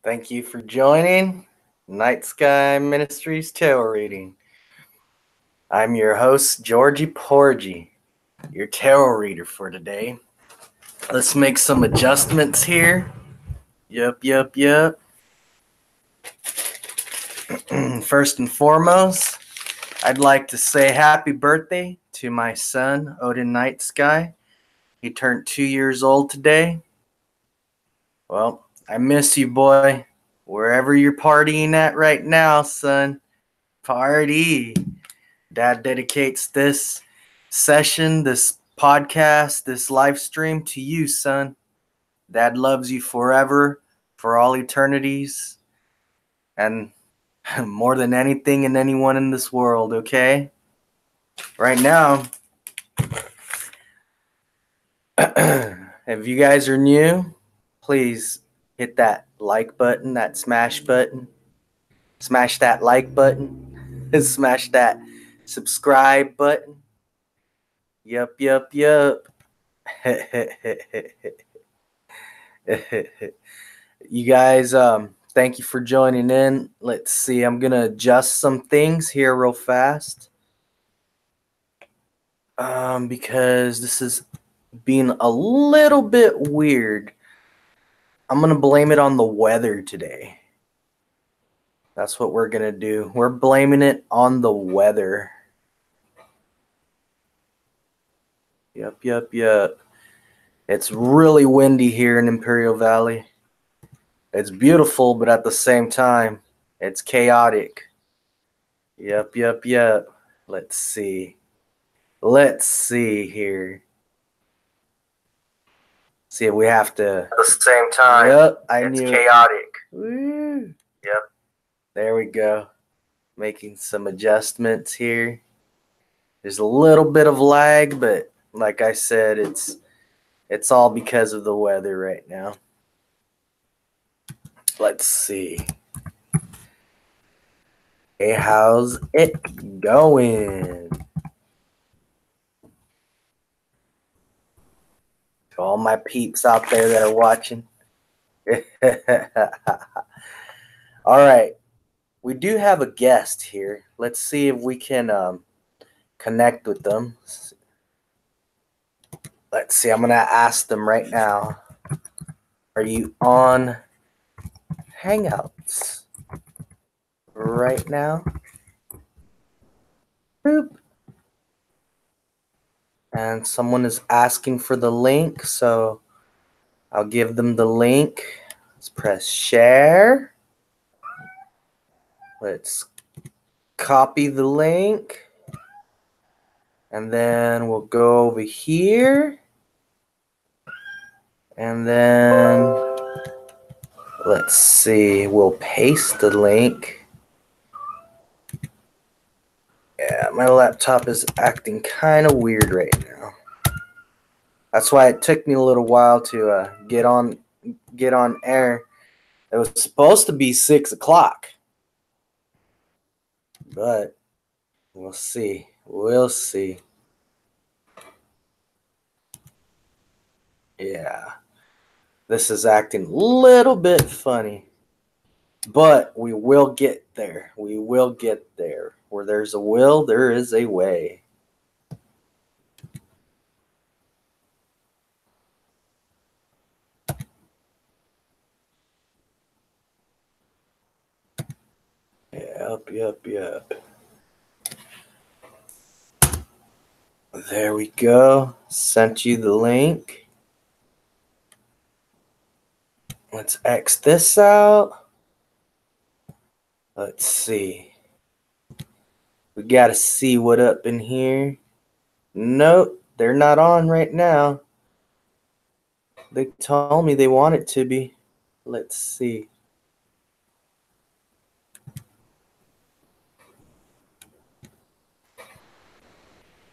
Thank you for joining Night Sky Ministries Tarot Reading. I'm your host, Georgie Porgy, your tarot reader for today. Let's make some adjustments here. Yup. First and foremost, I'd like to say happy birthday to my son, Odin Nightsky. He turned 2 years old today. Well, I miss you, boy. Wherever you're partying at right now, son. Party. Dad dedicates this session, this podcast, this live stream to you, son. Dad loves you forever, for all eternities, and more than anything and anyone in this world, okay? Right now, if you guys are new, please hit that like button, that smash button. Smash that like button. Smash that subscribe button. Yup. You guys, thank you for joining in. Let's see, I'm going to adjust some things here real fast. Because this is being a little bit weird. I'm going to blame it on the weather today. That's what we're going to do. We're blaming it on the weather. Yup. It's really windy here in Imperial Valley. It's beautiful, but at the same time, it's chaotic. Yup. Let's see here. See if we have to. At the same time, yep, it's chaotic. Woo. Yep. There we go. Making some adjustments here. There's a little bit of lag, but like I said, it's all because of the weather right now. Let's see. Hey, how's it going? To all my peeps out there that are watching. All right. We do have a guest here. Let's see if we can connect with them. Let's see. I'm going to ask them right now. Are you on Hangouts right now? Boop. And someone is asking for the link, so I'll give them the link. Let's press share. Let's copy the link. And then we'll go over here. And then let's see, we'll paste the link. Yeah, my laptop is acting kind of weird right now. That's why it took me a little while to get on air. It was supposed to be 6 o'clock. But we'll see. Yeah. This is acting a little bit funny. But we will get there. Where there's a will, there is a way. Yep. There we go. Sent you the link. Let's X this out. Let's see. We gotta see what up in here. Nope, they're not on right now. They told me they want it to be. Let's see.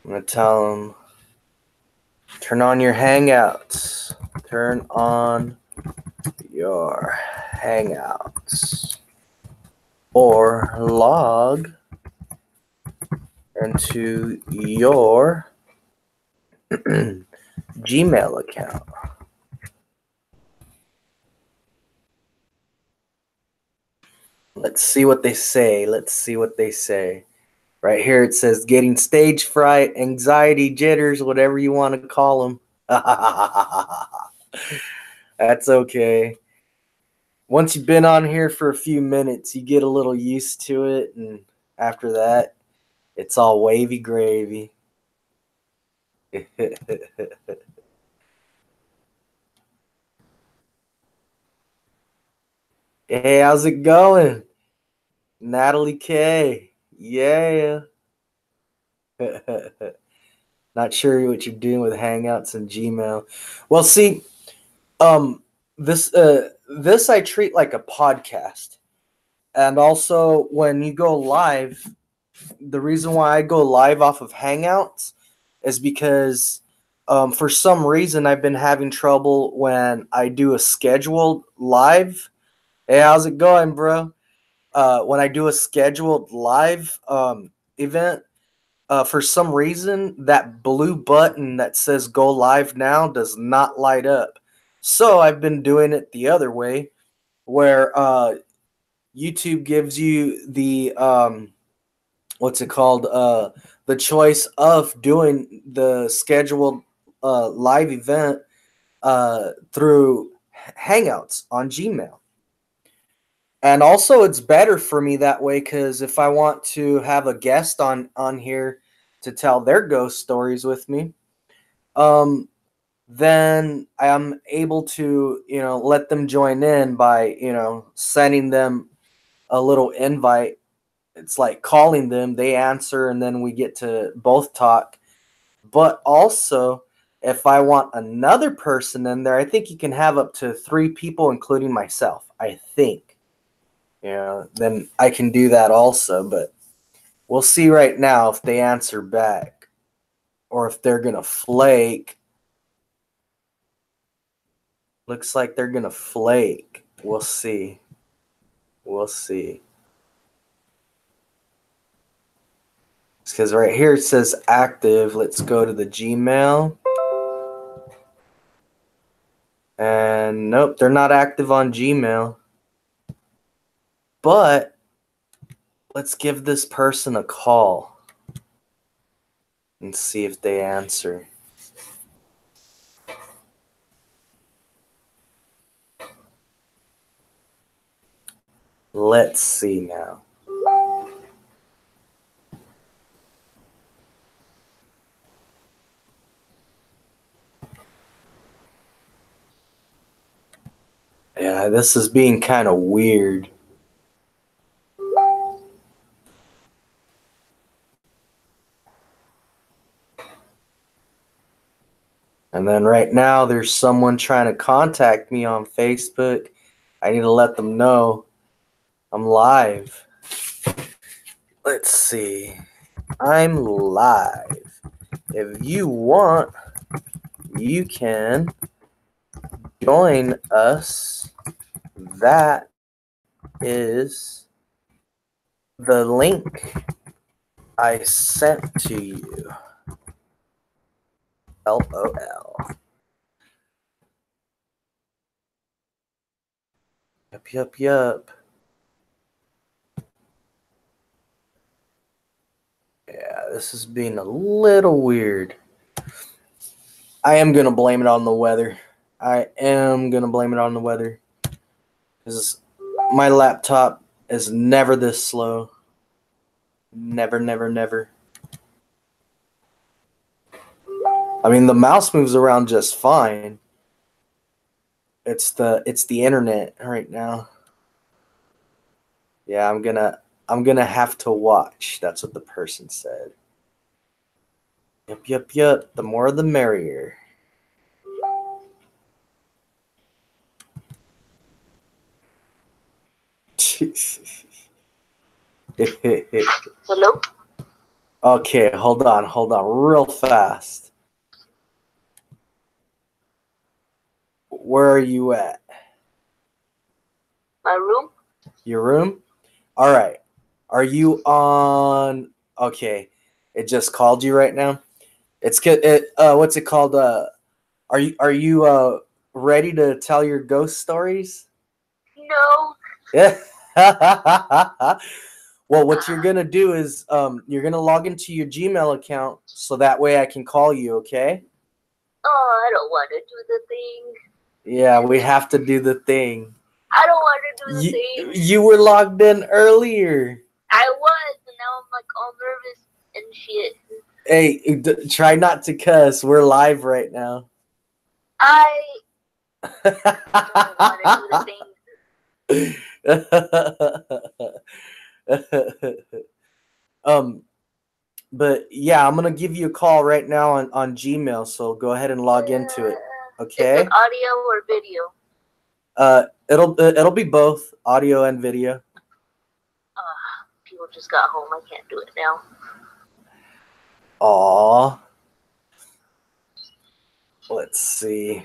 I'm gonna tell them, turn on your Hangouts. Turn on your Hangouts. Or log into your Gmail account. Let's see what they say. Let's see what they say. Right here it says getting stage fright, anxiety, jitters, whatever you want to call them. That's okay. Once you've been on here for a few minutes, you get a little used to it, and after that, it's all wavy gravy. Hey, how's it going? Natalie K. Yeah. Not sure what you're doing with Hangouts and Gmail. Well, see, this I treat like a podcast. And also when you go live, the reason why I go live off of Hangouts is because for some reason I've been having trouble when I do a scheduled live. Hey, how's it going, bro? When I do a scheduled live event, for some reason, that blue button that says go live now does not light up. So I've been doing it the other way, where YouTube gives you the, what's it called? The choice of doing the scheduled live event through Hangouts on Gmail. And also, it's better for me that way because if I want to have a guest on here to tell their ghost stories with me, then I'm able to, let them join in by, sending them a little invite. It's like calling them, they answer, and then we get to both talk. But also, if I want another person in there, I think you can have up to 3 people, including myself, I think. Then I can do that also, but we'll see right now if they answer back or if they're going to flake. Looks like they're going to flake. We'll see. We'll see. Because right here it says active. Let's go to the Gmail. And nope, they're not active on Gmail. But let's give this person a call and see if they answer. Let's see now. Yeah, this is being kind of weird. And then right now there's someone trying to contact me on Facebook. I need to let them know I'm live. Let's see. I'm live. If you want, you can join us. That is the link I sent to you. LOL. Yup. Yeah, this is being a little weird. I am going to blame it on the weather. Because my laptop is never this slow. Never. I mean, the mouse moves around just fine. It's the internet right now. Yeah, I'm gonna have to watch. That's what the person said. Yup. The more the merrier. Hello? Okay, hold on, real fast. Where are you at? My room? Your room? All right. Are you on? Okay, it just called you right now. What's it called? Are you ready to tell your ghost stories? No. Yeah. Well, what you're gonna do is you're gonna log into your Gmail account so that way I can call you, okay? Oh, I don't want to do the thing. Yeah, we have to do the thing. I don't want to do the thing. You were logged in earlier. I was, and now I'm like all nervous and shit. Hey, try not to cuss. We're live right now. I don't want to do the thing. But yeah, I'm gonna give you a call right now on Gmail, so go ahead and log into it. Okay. Is it audio or video? It'll be both audio and video. People just got home. I can't do it now. Aw. Let's see.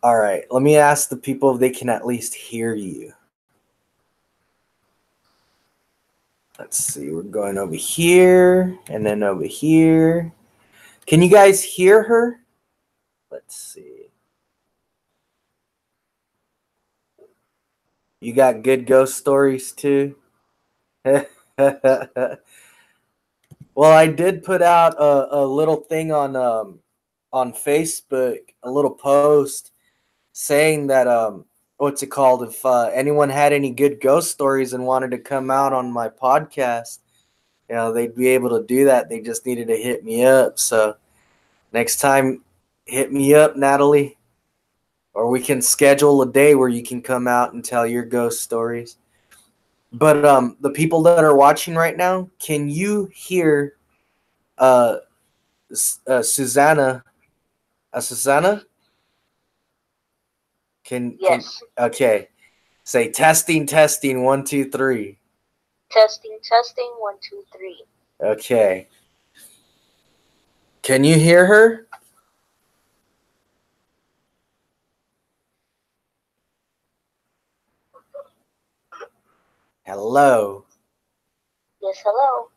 All right, let me ask the people if they can at least hear you. Let's see, we're going over here and then over here. Can you guys hear her? Let's see. You got good ghost stories too? Well, I did put out a little thing on Facebook, a little post saying that what's it called? If anyone had any good ghost stories and wanted to come out on my podcast, you know, they'd be able to do that. They just needed to hit me up. So next time, hit me up, Natalie, or we can schedule a day where you can come out and tell your ghost stories. But the people that are watching right now, can you hear Susanna? Susanna? Yes. Okay. Say testing, 1, 2, 3. Testing, 1, 2, 3. Okay. Can you hear her? Hello. Yes, hello.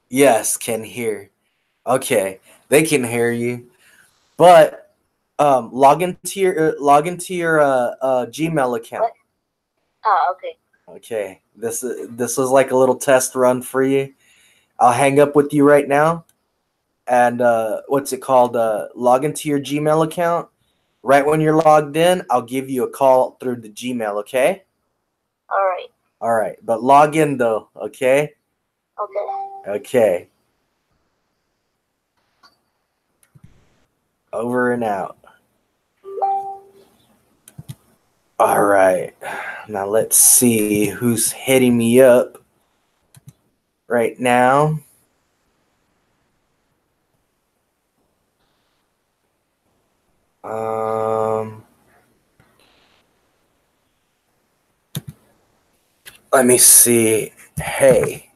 Yes, can hear. Okay, they can hear you. But log into your Gmail account. What? Oh, okay. Okay. This is like a little test run for you. I'll hang up with you right now. And what's it called? Log into your Gmail account. Right when you're logged in, I'll give you a call through the Gmail, okay? All right. All right, but log in though, okay? Okay. Okay. Over and out. All right. Now let's see who's hitting me up right now. Let me see. Hey,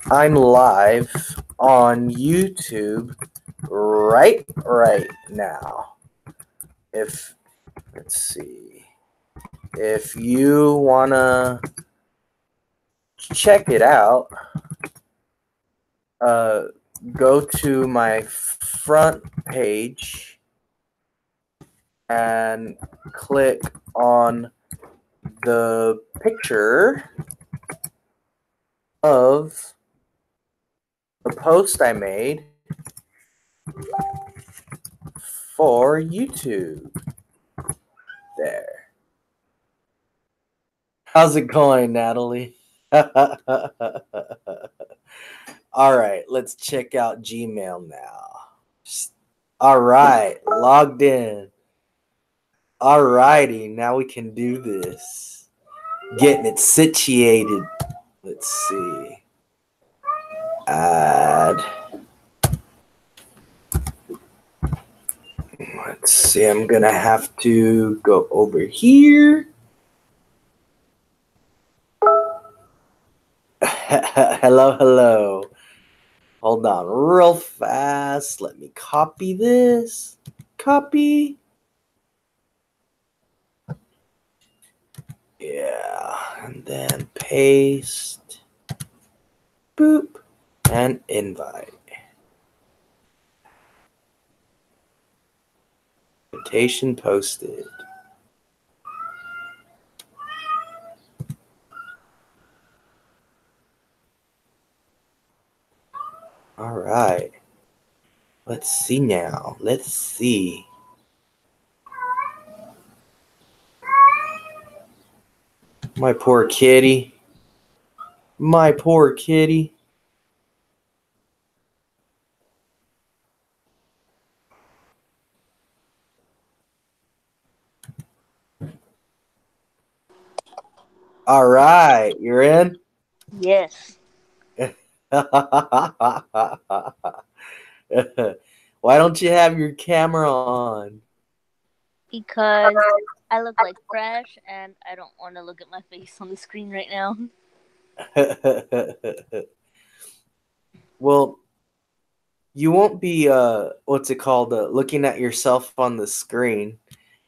I'm live on YouTube right now. Let's see. If you wanna check it out, go to my front page and click on the picture of the post I made for YouTube. There. How's it going, Natalie? All right, let's check out Gmail now. All right, logged in. All righty, now we can do this. Getting it situated. Let's see. Add. Let's see, I'm gonna have to go over here. Hello. Hold on real fast. Let me copy this. Copy. Yeah, and then paste. Boop. And invite. Invitation posted. All right. Let's see now. Let's see. My poor kitty. My poor kitty. All right. You're in? Yes. Why don't you have your camera on? Because I look like trash and I don't want to look at my face on the screen right now. Well, you won't be what's it called, looking at yourself on the screen,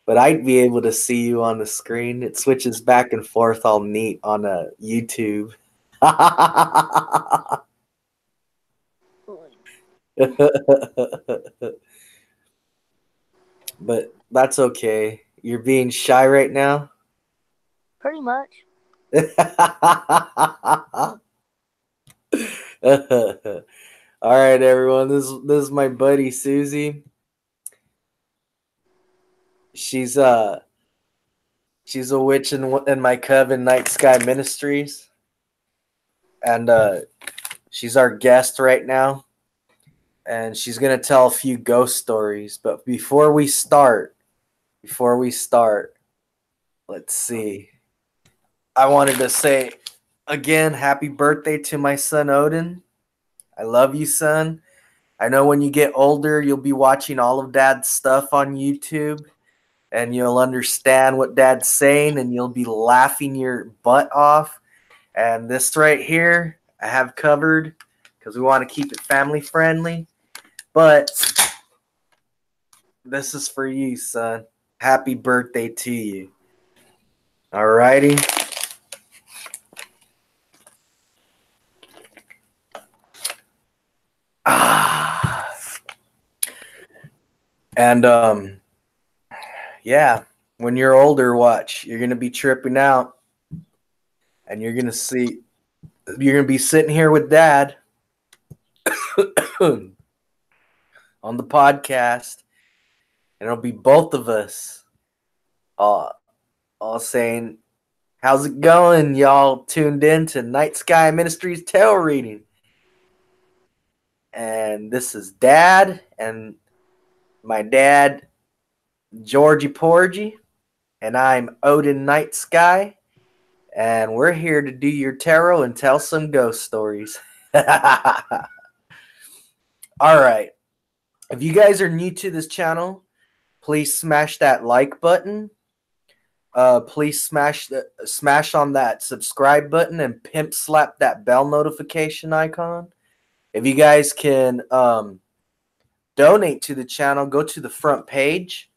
but I'd be able to see you on the screen. It switches back and forth all neat on YouTube. But that's okay. You're being shy right now. Pretty much. All right, everyone. This is my buddy Susie. She's a witch in my coven Night Sky Ministries, and she's our guest right now, and she's gonna tell a few ghost stories. But before we start, let's see. I wanted to say again, happy birthday to my son Odin. I love you, son. I know when you get older, you'll be watching all of Dad's stuff on YouTube, and you'll understand what Dad's saying, and you'll be laughing your butt off. And this right here, I have covered because we want to keep it family friendly. But this is for you, son. Happy birthday to you. Alrighty. And yeah, when you're older, watch. You're gonna be tripping out, and you're gonna be sitting here with Dad on the podcast, and it'll be both of us all saying, "How's it going, y'all? Tuned in to Night Sky Ministries tarot reading." And this is Dad and my dad, Georgie Porgy, and I'm Odin Nightsky, and we're here to do your tarot and tell some ghost stories. All right. If you guys are new to this channel, please smash that like button. Please smash on that subscribe button and pimp slap that bell notification icon. If you guys can donate to the channel, go to the front page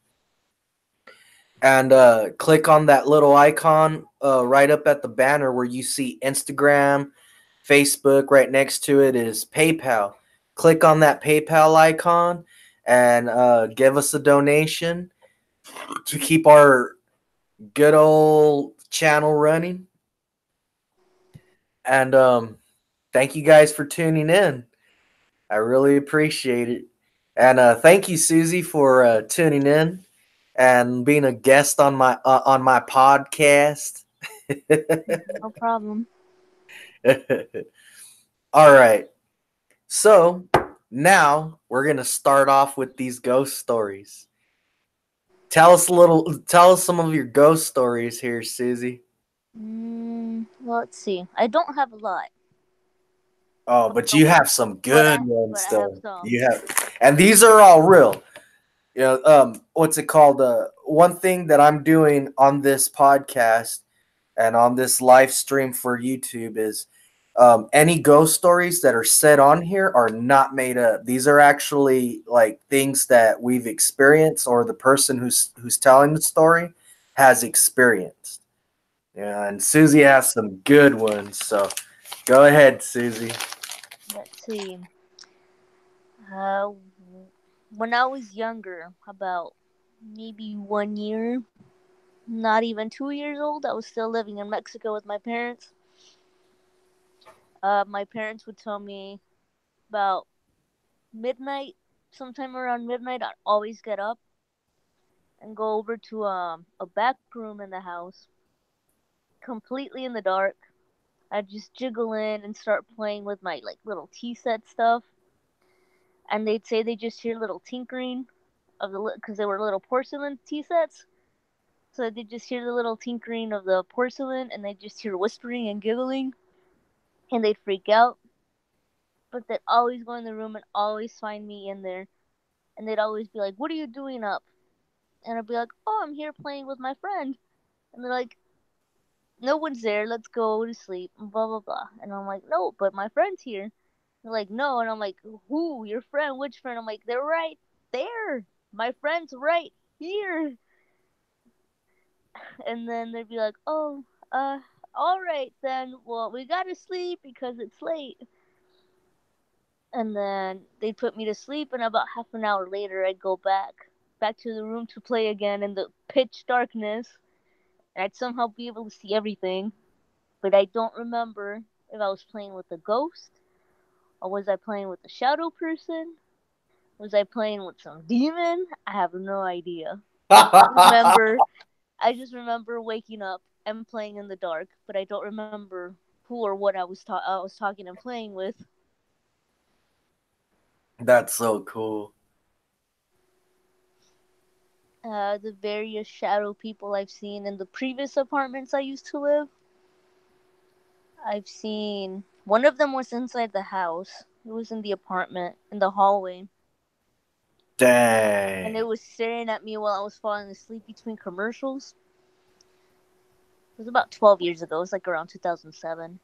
and click on that little icon right up at the banner where you see Instagram, Facebook. Right next to it is PayPal. Click on that PayPal icon and give us a donation to keep our good old channel running. And thank you guys for tuning in. I really appreciate it. And thank you, Susie, for tuning in and being a guest on my podcast. No problem. All right. So now we're gonna start off with these ghost stories. Tell us some of your ghost stories here, Susie. Well, let's see. I don't have a lot. Oh, but you have some good ones, I have though. some. And these are all real. You know, what's it called? One thing that I'm doing on this podcast and on this live stream for YouTube is any ghost stories that are said on here are not made up. These are actually like things that we've experienced or the person who's telling the story has experienced. Yeah, and Susie has some good ones. So go ahead, Susie. Let's see. When I was younger, about maybe 1 year, not even 2 years old. I was still living in Mexico with my parents. My parents would tell me about midnight, sometime around midnight, I'd always get up and go over to a back room in the house, completely in the dark. I'd just jiggle in and start playing with my like little tea set stuff, and they'd say they just hear little tinkering of the because they were little porcelain tea sets. So they just hear the little tinkering of the porcelain, and they just hear whispering and giggling, and they'd freak out. But they'd always go in the room and always find me in there, and they'd always be like, "What are you doing up?" And I'd be like, "Oh, I'm here playing with my friend." And they're like, "No one's there. Let's go to sleep." And blah blah blah. And I'm like, "No, but my friend's here." They're like, "No." And I'm like, "Who? Your friend? Which friend?" I'm like, "They're right there. My friend's right here." And then they'd be like, "Oh, all right then. Well, we gotta sleep because it's late." And then they'd put me to sleep, and about half an hour later, I'd go back to the room to play again in the pitch darkness, and I'd somehow be able to see everything. But I don't remember if I was playing with a ghost, or was I playing with a shadow person? Was I playing with some demon? I have no idea. Remember, I just remember waking up and playing in the dark, but I don't remember who or what I was talking and playing with. That's so cool. The various shadow people I've seen in the previous apartments I used to live. I've seen one of them was inside the house. It was in the apartment in the hallway, and it Dang. was staring at me while I was falling asleep between commercials. It was about 12 years ago. It was like around 2007.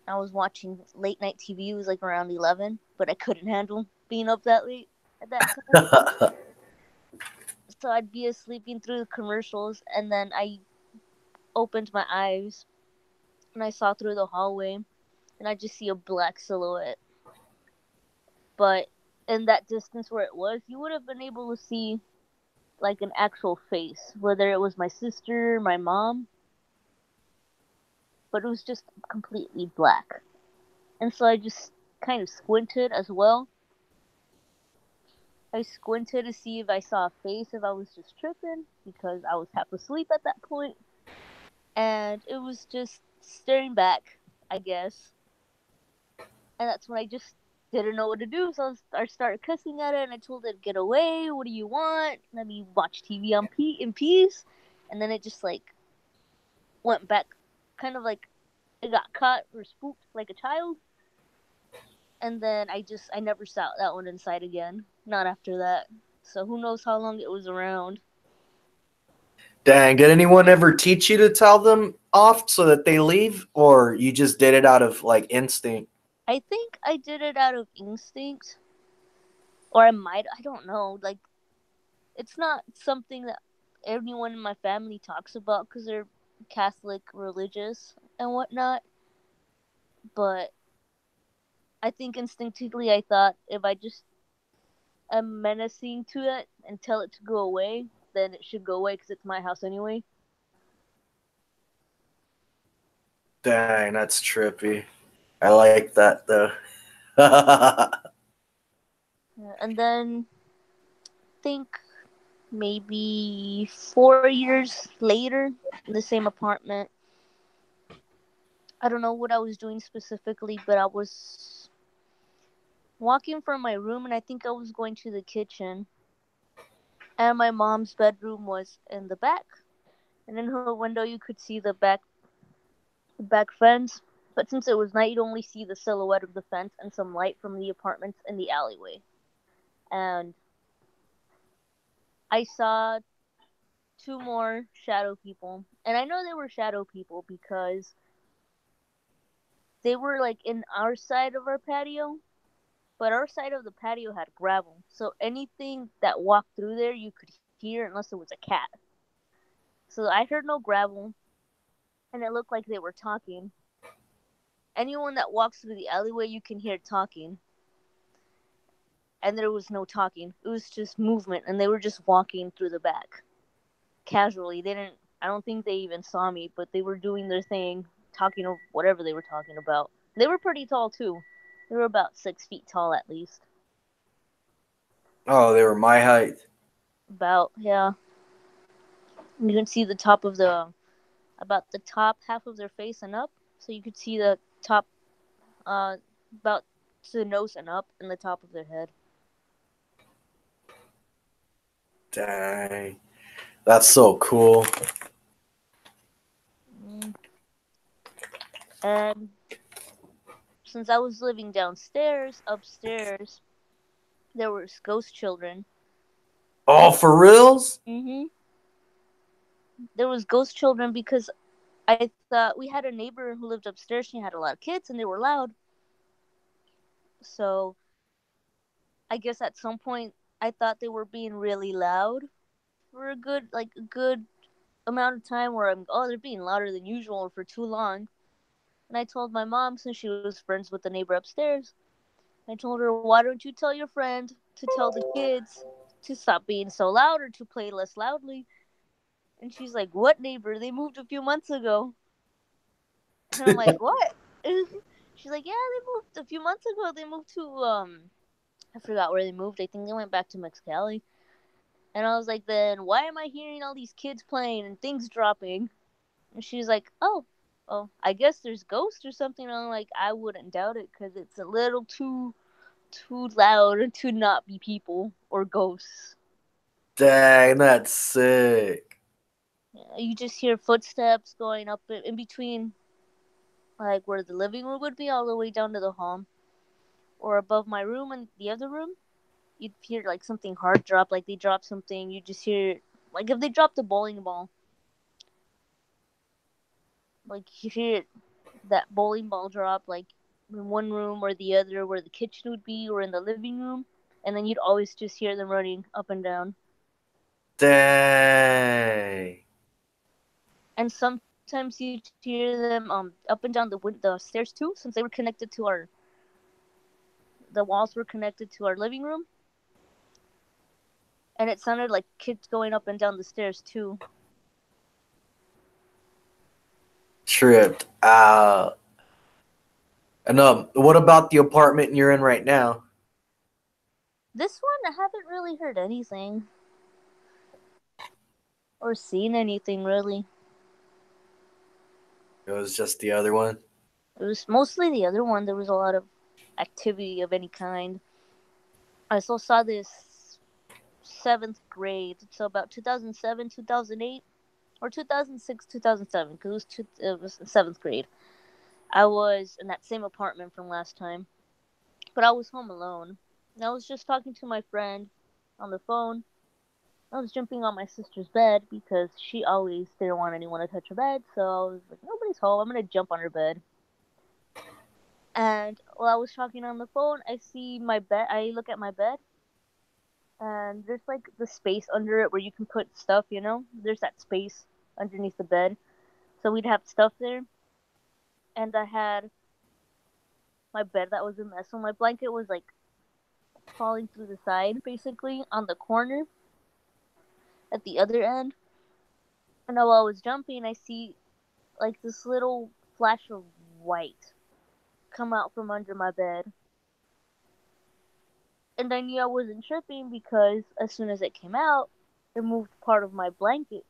I was watching late night TV. It was like around 11, but I couldn't handle being up that late at that time. So I'd be sleeping through the commercials, and then I opened my eyes and I saw through the hallway, and I just see a black silhouette. But in that distance where it was, you would have been able to see like an actual face, whether it was my sister, my mom, but it was just completely black. And so I just kind of squinted as well. I squinted to see if I saw a face, if I was just tripping, because I was half asleep at that point. And it was just staring back, I guess. And that's when I just didn't know what to do, so I started cussing at it, and I told it, "Get away, what do you want? Let me watch TV in peace." And then it just, like, went back, kind of like it got caught or spooked like a child. And then I never saw that one inside again. Not after that. So who knows how long it was around. Dang. Did anyone ever teach you to tell them off so that they leave? Or you just did it out of like instinct? I think I did it out of instinct. Or I don't know. Like, it's not something that anyone in my family talks about because they're Catholic religious and whatnot. But I think instinctively I thought if I just am menacing to it and tell it to go away, then it should go away because it's my house anyway. Dang, that's trippy. I like that though. And then I think maybe 4 years later in the same apartment, I don't know what I was doing specifically, but I was walking from my room and I think I was going to the kitchen. And my mom's bedroom was in the back. And in her window, you could see the back fence. But since it was night, you'd only see the silhouette of the fence and some light from the apartments in the alleyway. And I saw two more shadow people. And I know they were shadow people because they were like in our side of our patio. But our side of the patio had gravel. So anything that walked through there, you could hear unless it was a cat. So I heard no gravel. And it looked like they were talking. Anyone that walks through the alleyway, you can hear talking. and there was no talking. It was just movement, and they were just walking through the back casually. They didn't. I don't think they even saw me, but they were doing their thing, talking of whatever they were talking about. They were pretty tall too. They were about 6 feet tall at least. Oh, they were my height. About, yeah. You can see the top of about the top half of their face and up. So you could see the top, about to the nose and up, and the top of their head. Dang. That's so cool. And since I was living downstairs, upstairs, there was ghost children. Oh, for reals? There was ghost children because I thought we had a neighbor who lived upstairs. She had a lot of kids and they were loud. So I guess at some point I thought they were being really loud for a good amount of time where they're being louder than usual for too long. And I told my mom, since she was friends with the neighbor upstairs, I told her, why don't you tell your friend to tell the kids to stop being so loud or to play less loudly? And she's like, what neighbor? They moved a few months ago. And I'm like, what? She's like, yeah, they moved a few months ago. They moved to, I forgot where they moved. I think they went back to Mexicali. And I was like, then why am I hearing all these kids playing and things dropping? And she's like, oh, I guess there's ghosts or something. And I'm like, I wouldn't doubt it because it's a little too loud to not be people or ghosts. Dang, that's sick. You just hear footsteps going up in between, like where the living room would be, all the way down to the hall, or above my room and the other room. You'd hear like something hard drop, like they dropped something. You just hear, like if they dropped a bowling ball, like you hear that bowling ball drop, like in one room or the other, where the kitchen would be, or in the living room, and then you'd always just hear them running up and down. Dang. And sometimes you'd hear them up and down the stairs too, since they were connected to the walls were connected to our living room, and it sounded like kids going up and down the stairs too. Tripped out. And what about the apartment you're in right now? This one, I haven't really heard anything or seen anything really. It was just the other one. It was mostly the other one. There was a lot of activity of any kind. I still saw this 7th grade, so about 2007, 2008, or 2006, 2007, because it was 7th grade. I was in that same apartment from last time, but I was home alone. And I was just talking to my friend on the phone. I was jumping on my sister's bed because she always didn't want anyone to touch her bed, so I was like, nobody's home, I'm gonna jump on her bed. And while I was talking on the phone, I see my bed. I look at my bed, and there's like the space under it where you can put stuff, There's that space underneath the bed. So we'd have stuff there. And I had my bed that was a mess. So my blanket was like falling through the side, basically, on the corner at the other end. And while I was jumping, I see like this little flash of white come out from under my bed. And I knew I wasn't tripping because as soon as it came out, it moved part of my blanket.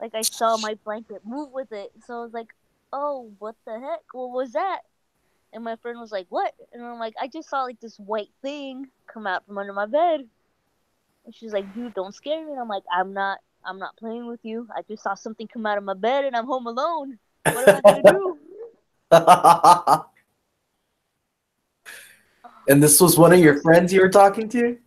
Like I saw my blanket move with it. So I was like, oh, what the heck? What was that? And my friend was like, what? And I'm like, I just saw like this white thing come out from under my bed. And she's like, dude, don't scare me. And I'm like, I'm not playing with you. I just saw something come out of my bed and I'm home alone. What am I gonna do? And this was one of your friends you were talking to?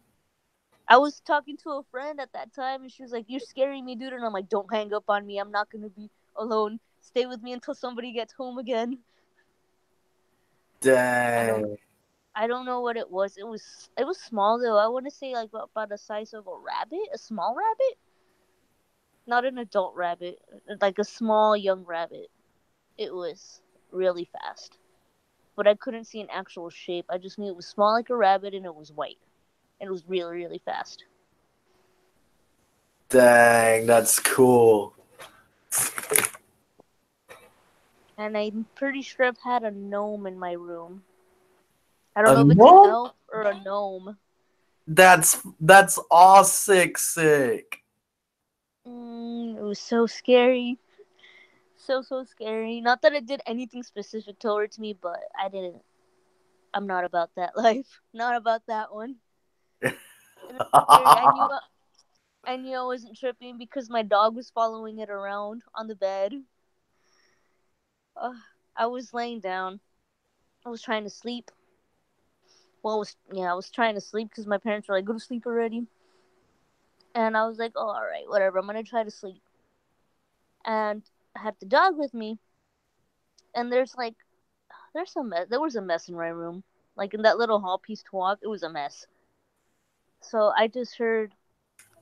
I was talking to a friend at that time, and she was like, you're scaring me, dude. And I'm like, don't hang up on me. I'm not going to be alone. Stay with me until somebody gets home again. Dang. I don't know what it was. It was small, though. I want to say, like, about the size of a rabbit. A small rabbit. Not an adult rabbit. Like a small, young rabbit. It was really fast. but I couldn't see an actual shape. I just knew it was small like a rabbit and it was white. And it was really, really fast. Dang, that's cool. And I'm pretty sure I've had a gnome in my room. I don't A know if it's an gnome? elf or a gnome. That's all sick. It was so scary. So scary. Not that it did anything specific towards me, but I didn't. I'm not about that life. Not about that one. And it was scary. I knew I wasn't tripping because my dog was following it around on the bed. Uh, I was laying down. I was trying to sleep. Well, I was trying to sleep because my parents were like, "Go to sleep already." And I was like, "Oh, all right, whatever. I'm gonna try to sleep." And I had the dog with me, and there was a mess in my room, like in that little hall piece to walk. It was a mess. So I just heard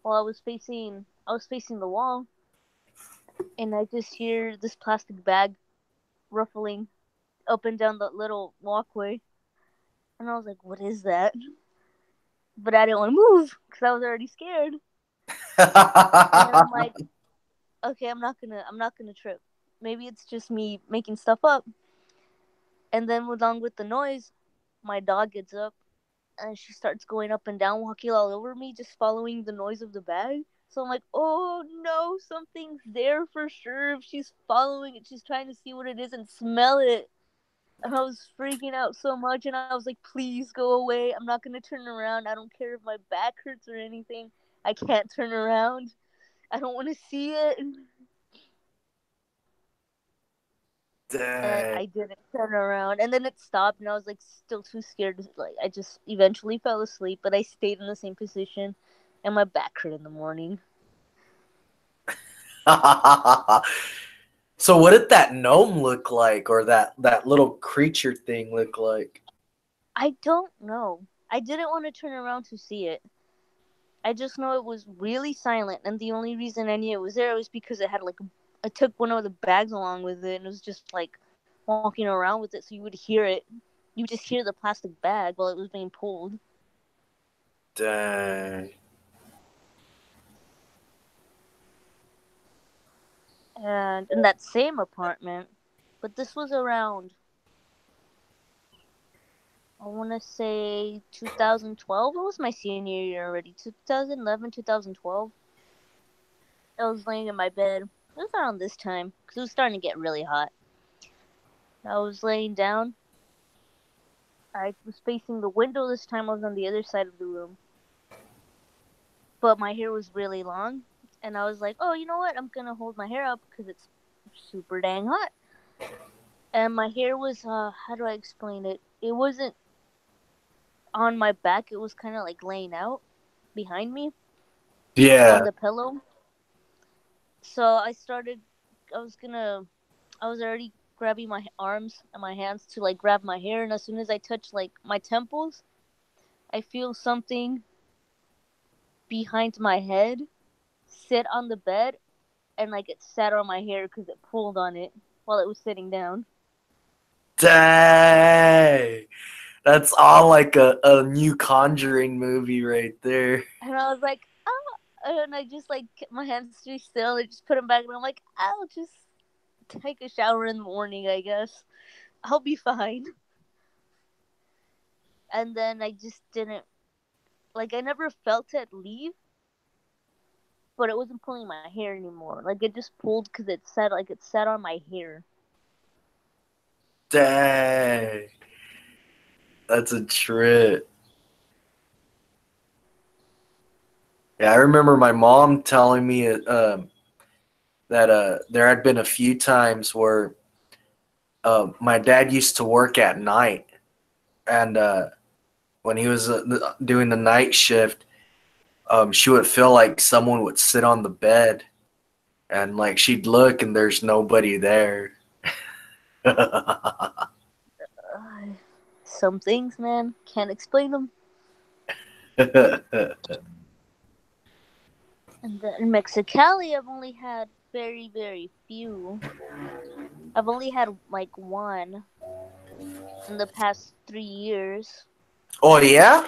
while I was facing the wall, and I just hear this plastic bag ruffling up and down the little walkway, and I was like, "What is that?" But I didn't want to move because I was already scared. And then I'm like, "Okay, I'm not gonna trip. Maybe it's just me making stuff up." And then along with the noise, my dog gets up and she starts going up and down, walking all over me, just following the noise of the bag. So I'm like, oh no, something's there for sure. If she's following it, she's trying to see what it is and smell it. And I was freaking out so much, and I was like, please go away. I'm not gonna turn around. I don't care if my back hurts or anything. I can't turn around. I don't want to see it. And Dang. I didn't turn around, and then it stopped, and I was like still too scared. Like I just eventually fell asleep, but I stayed in the same position, and my back hurt in the morning. So what did that gnome look like, or that little creature thing look like? I don't know. I didn't want to turn around to see it. I just know it was really silent, and the only reason I knew it was there was because it had like I took one of the bags along with it, and it was just like walking around with it, so you would hear it. You would just hear the plastic bag while it was being pulled. Dang. And in that same apartment, but this was around I want to say 2012. It was my senior year already. 2011, 2012. I was laying in my bed. It was around this time because it was starting to get really hot. I was laying down. I was facing the window this time. I was on the other side of the room. But my hair was really long. And I was like, oh, you know what? I'm going to hold my hair up because it's super dang hot. And my hair was, how do I explain it? It wasn't on my back. It was kind of like laying out behind me on Yeah. the pillow. So I was already grabbing my arms and my hands to like grab my hair. And as soon as I touch like my temples, I feel something behind my head sit on the bed and like it sat on my hair because it pulled on it while it was sitting down. Dang. That's all like a new Conjuring movie right there. And I was like, oh, and I just like kept my hands stay still and just put them back. And I'm like, I'll just take a shower in the morning, I guess. I'll be fine. And then I just didn't like I never felt it leave, but it wasn't pulling my hair anymore. Like it just pulled because it sat on my hair. Dang. That's a trip. Yeah, I remember my mom telling me that there had been a few times where my dad used to work at night, and when he was doing the night shift, she would feel like someone would sit on the bed, and like she'd look and there's nobody there. Some things, man, can't explain them. And then in Mexicali, I've only had very, very few. I've only had like one. in the past 3 years. Oh yeah.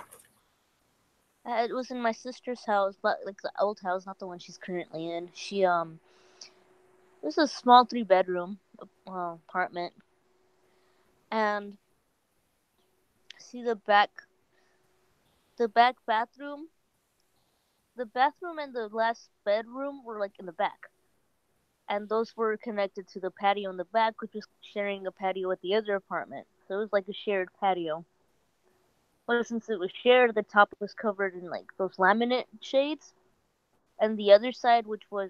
It was in my sister's house, but like the old house, not the one she's currently in. It was a small 3 bedroom apartment, and see the back bathroom. The bathroom and the last bedroom were like in the back, and those were connected to the patio in the back, which was sharing a patio with the other apartment. So it was like a shared patio. But since it was shared, the top was covered in like those laminate shades, and the other side, which was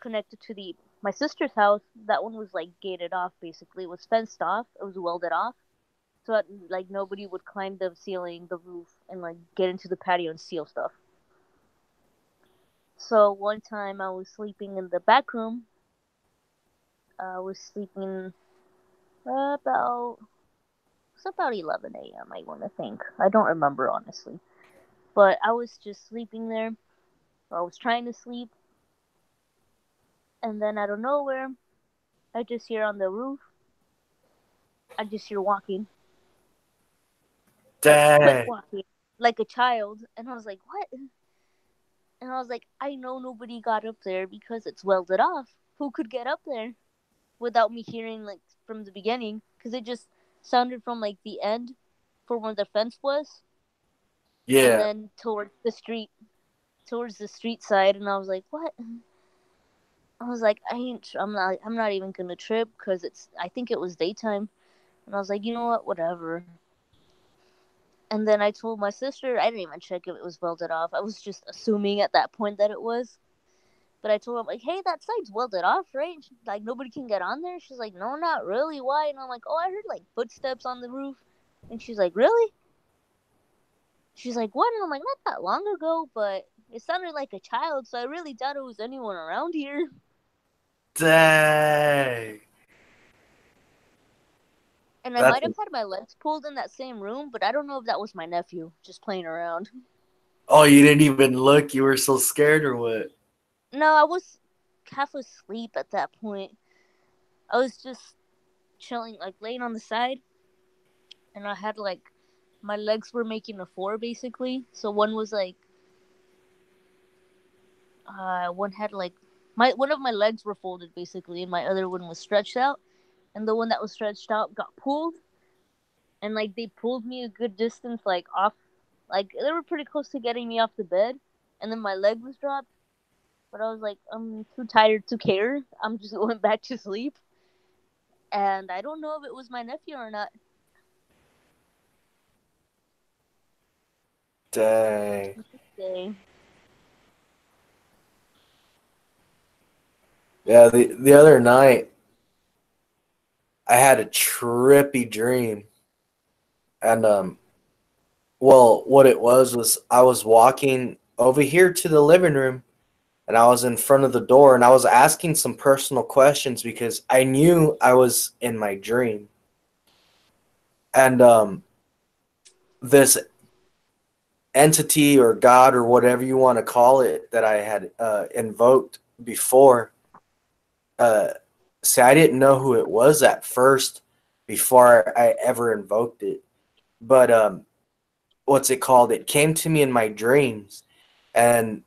connected to the my sister's house, that one was like gated off. Basically, it was fenced off. It was welded off, so that like nobody would climb the ceiling, the roof, and like get into the patio and steal stuff. So one time I was sleeping in the back room. I was sleeping about it's about 11 a.m. I want to think. I don't remember honestly, but I was just sleeping there. I was trying to sleep, and then out of nowhere, I just hear on the roof. I just hear walking, like Dang. walking, like a child, and I was like, "What?" And I was like, "I know nobody got up there because it's welded off. Who could get up there without me hearing like from the beginning? Because it just sounded from like the end, for where the fence was, and Yeah. then towards the street side." And I was like, "What?" I was like, I'm not even gonna trip because I think it was daytime." And I was like, "You know what? Whatever." And then I told my sister, I didn't even check if it was welded off. I was just assuming at that point that it was. But I told her, like, "Hey, that side's welded off, right?" Like, nobody can get on there. She's like, "No, not really. Why?" And I'm like, "Oh, I heard, like, footsteps on the roof." And she's like, "Really?" She's like, "What?" And I'm like, "Not that long ago, but it sounded like a child, so I really doubt it was anyone around here." Dang. And I That's. might have had my legs pulled in that same room, but I don't know if that was my nephew just playing around. Oh, you didn't even look. You were so scared, or what? No, I was half asleep at that point. I was just chilling, like laying on the side, and I had like my legs were making a four basically. So one was like, one had like one of my legs were folded basically, and my other one was stretched out. And the one that was stretched out got pulled, and like they pulled me a good distance, like off, like they were pretty close to getting me off the bed, and then my leg was dropped. But I was like, I'm too tired to care. I'm just going back to sleep. And I don't know if it was my nephew or not. Dang. Okay. Yeah, the other night I had a trippy dream. And well, what it was I was walking over here to the living room, and I was in front of the door, and I was asking some personal questions because I knew I was in my dream. And this entity or God or whatever you want to call it that I had invoked before, see, I didn't know who it was at first before I ever invoked it. But what's it called? It came to me in my dreams, and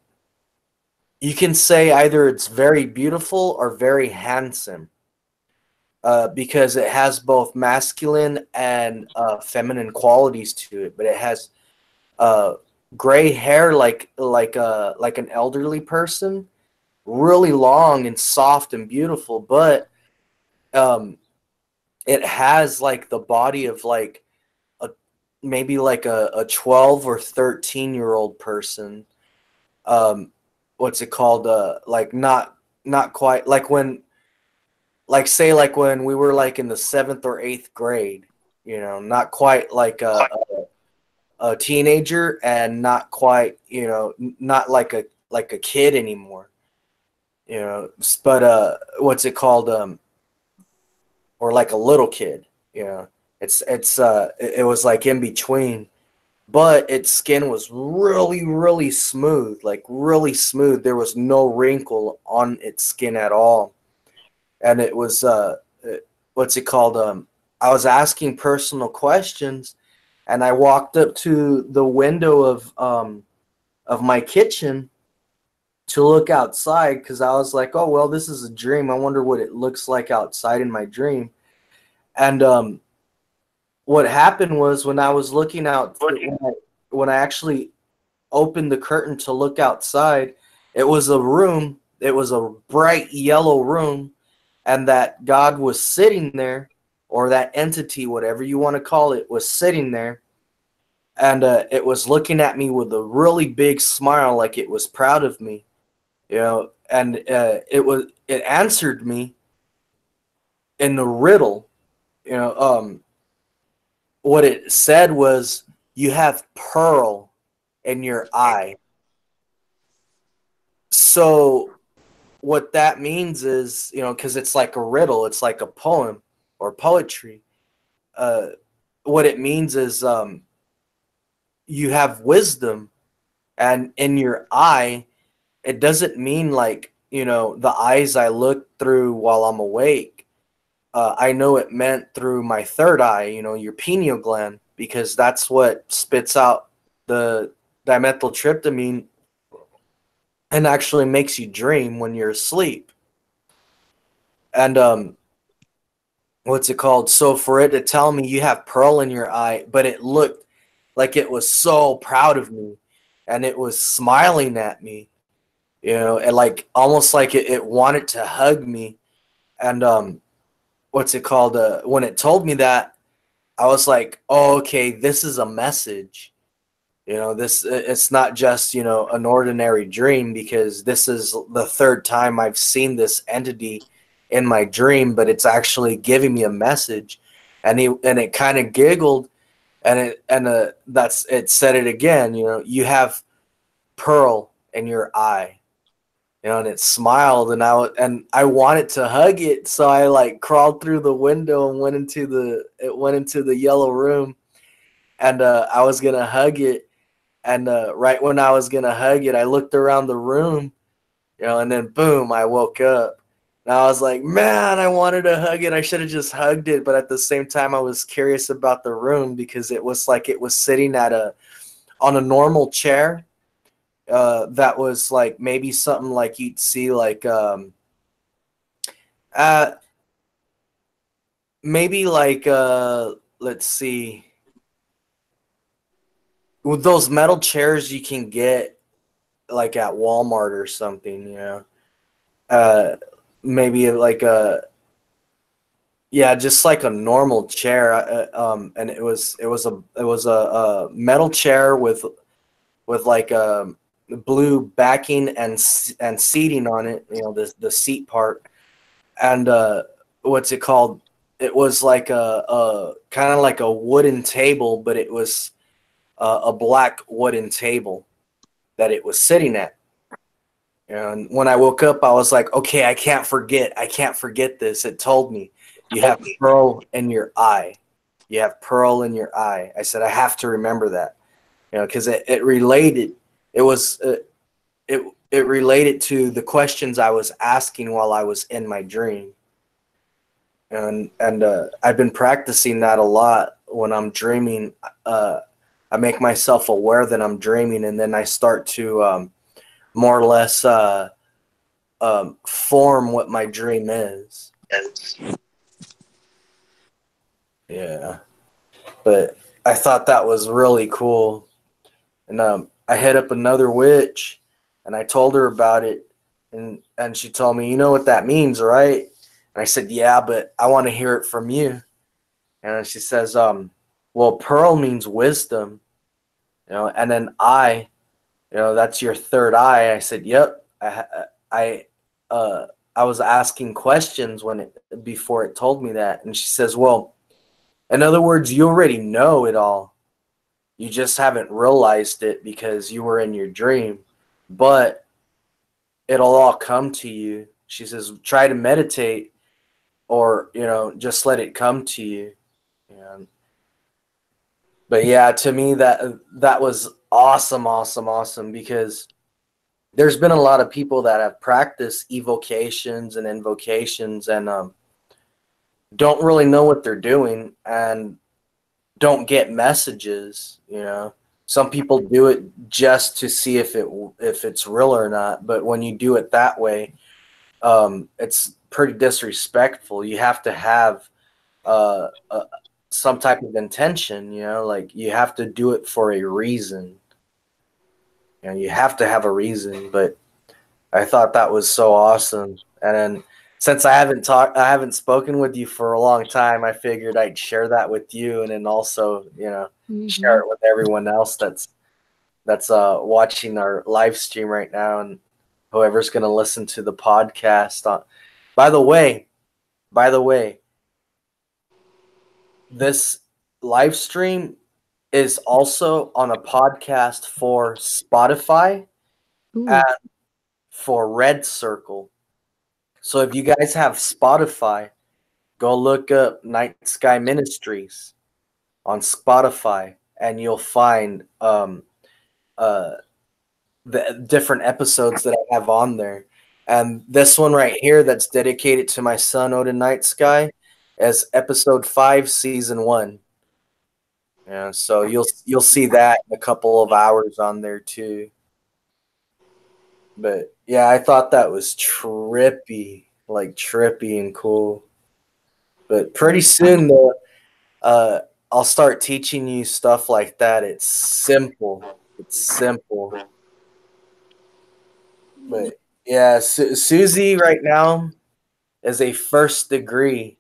you can say either it's very beautiful or very handsome, because it has both masculine and feminine qualities to it. But it has uh, gray hair, like an elderly person, really long and soft and beautiful, but um, it has like the body of like a maybe like a 12 or 13-year old person. um what's it called, like not quite like when, like say like when we were like in the 7th or 8th grade, not quite like a teenager, and not quite, not like a kid anymore, but what's it called, or like a little kid, it was like in between, but its skin was really, really smooth, like really smooth. There was no wrinkle on its skin at all. And it was what's it called, I was asking personal questions, and I walked up to the window of my kitchen to look outside because I was like, oh, well, this is a dream. I wonder what it looks like outside in my dream. And what happened was when I was looking out, when I actually opened the curtain to look outside, it was a room. It was a bright yellow room, and that God was sitting there, or that entity, whatever you want to call it, was sitting there. And it was looking at me with a really big smile, like it was proud of me, you know. And it answered me in the riddle, you know. What it said was, "You have pearl in your eye." So what that means is, you know, because it's like a riddle, it's like a poem or poetry. Uh, what it means is, you have wisdom, and in your eye, it doesn't mean like, you know, the eyes I look through while I'm awake. I know it meant through my third eye, you know, your pineal gland, because that's what spits out the dimethyltryptamine and actually makes you dream when you're asleep. And what's it called? So for it to tell me you have pearl in your eye, but it looked like it was so proud of me, and it was smiling at me, you know, and like almost like it wanted to hug me. And what's it called? When it told me that, I was like, oh, okay, this is a message. You know, this, it's not just, you know, an ordinary dream, because this is the third time I've seen this entity in my dream, but it's actually giving me a message. And it kind of giggled, and that's it, said it again, you know, you have pearl in your eye, you know, and it smiled, and I wanted to hug it, so I like crawled through the window and went into the yellow room, and I was gonna hug it. And right when I was gonna hug it, I looked around the room, you know, and then boom, I woke up. And I was like, man, I wanted to hug it. I should have just hugged it. But at the same time, I was curious about the room, because it was like it was sitting on a normal chair. That was like maybe something like you'd see like uh, maybe like let's see, with those metal chairs you can get like at Walmart or something, you know. uh Maybe like a, yeah, just like a normal chair. And it was a metal chair with like a blue backing and seating on it, you know, the seat part. And what's it called, it was like a kind of like a wooden table, but it was a black wooden table that it was sitting at. And when I woke up, I was like, okay, I can't forget. I can't forget this. It told me, you have pearl in your eye. You have pearl in your eye. I said, I have to remember that, you know, because it related. It was it related to the questions I was asking while I was in my dream. And I've been practicing that a lot when I'm dreaming. I make myself aware that I'm dreaming, and then I start to more or less form what my dream is. Yeah, but I thought that was really cool. And I hit up another witch, and I told her about it, and she told me, you know what that means, right? And I said, yeah, but I want to hear it from you. And she says, well, pearl means wisdom, you know, and then eye, you know, that's your third eye. I said, yep. I uh, I was asking questions before it told me that. And she says, well, in other words, you already know it all. You just haven't realized it because you were in your dream, but it'll all come to you. She says, try to meditate, or, you know, just let it come to you. And, but yeah, to me, that was awesome, awesome, awesome, because there's been a lot of people that have practiced evocations and invocations, and don't really know what they're doing and don't get messages. Some people do it just to see if it's real or not. But when you do it that way, it's pretty disrespectful. You have to have some type of intention. Like you have to do it for a reason. You have to have a reason. But I thought that was so awesome. And then since I haven't spoken with you for a long time, I figured I'd share that with you, and then also, share it with everyone else that's watching our live stream right now, and whoever's going to listen to the podcast. By the way, this live stream is also on a podcast for Spotify and for Red Circle. So if you guys have Spotify, go look up Night Sky Ministries on Spotify, and you'll find the different episodes that I have on there. And this one right here that's dedicated to my son Odin Nightsky is episode 5, season 1. Yeah, so you'll see that in a couple of hours on there too. But yeah, I thought that was trippy and cool. But pretty soon though, I'll start teaching you stuff like that. It's simple. But yeah, Susie right now is a first degree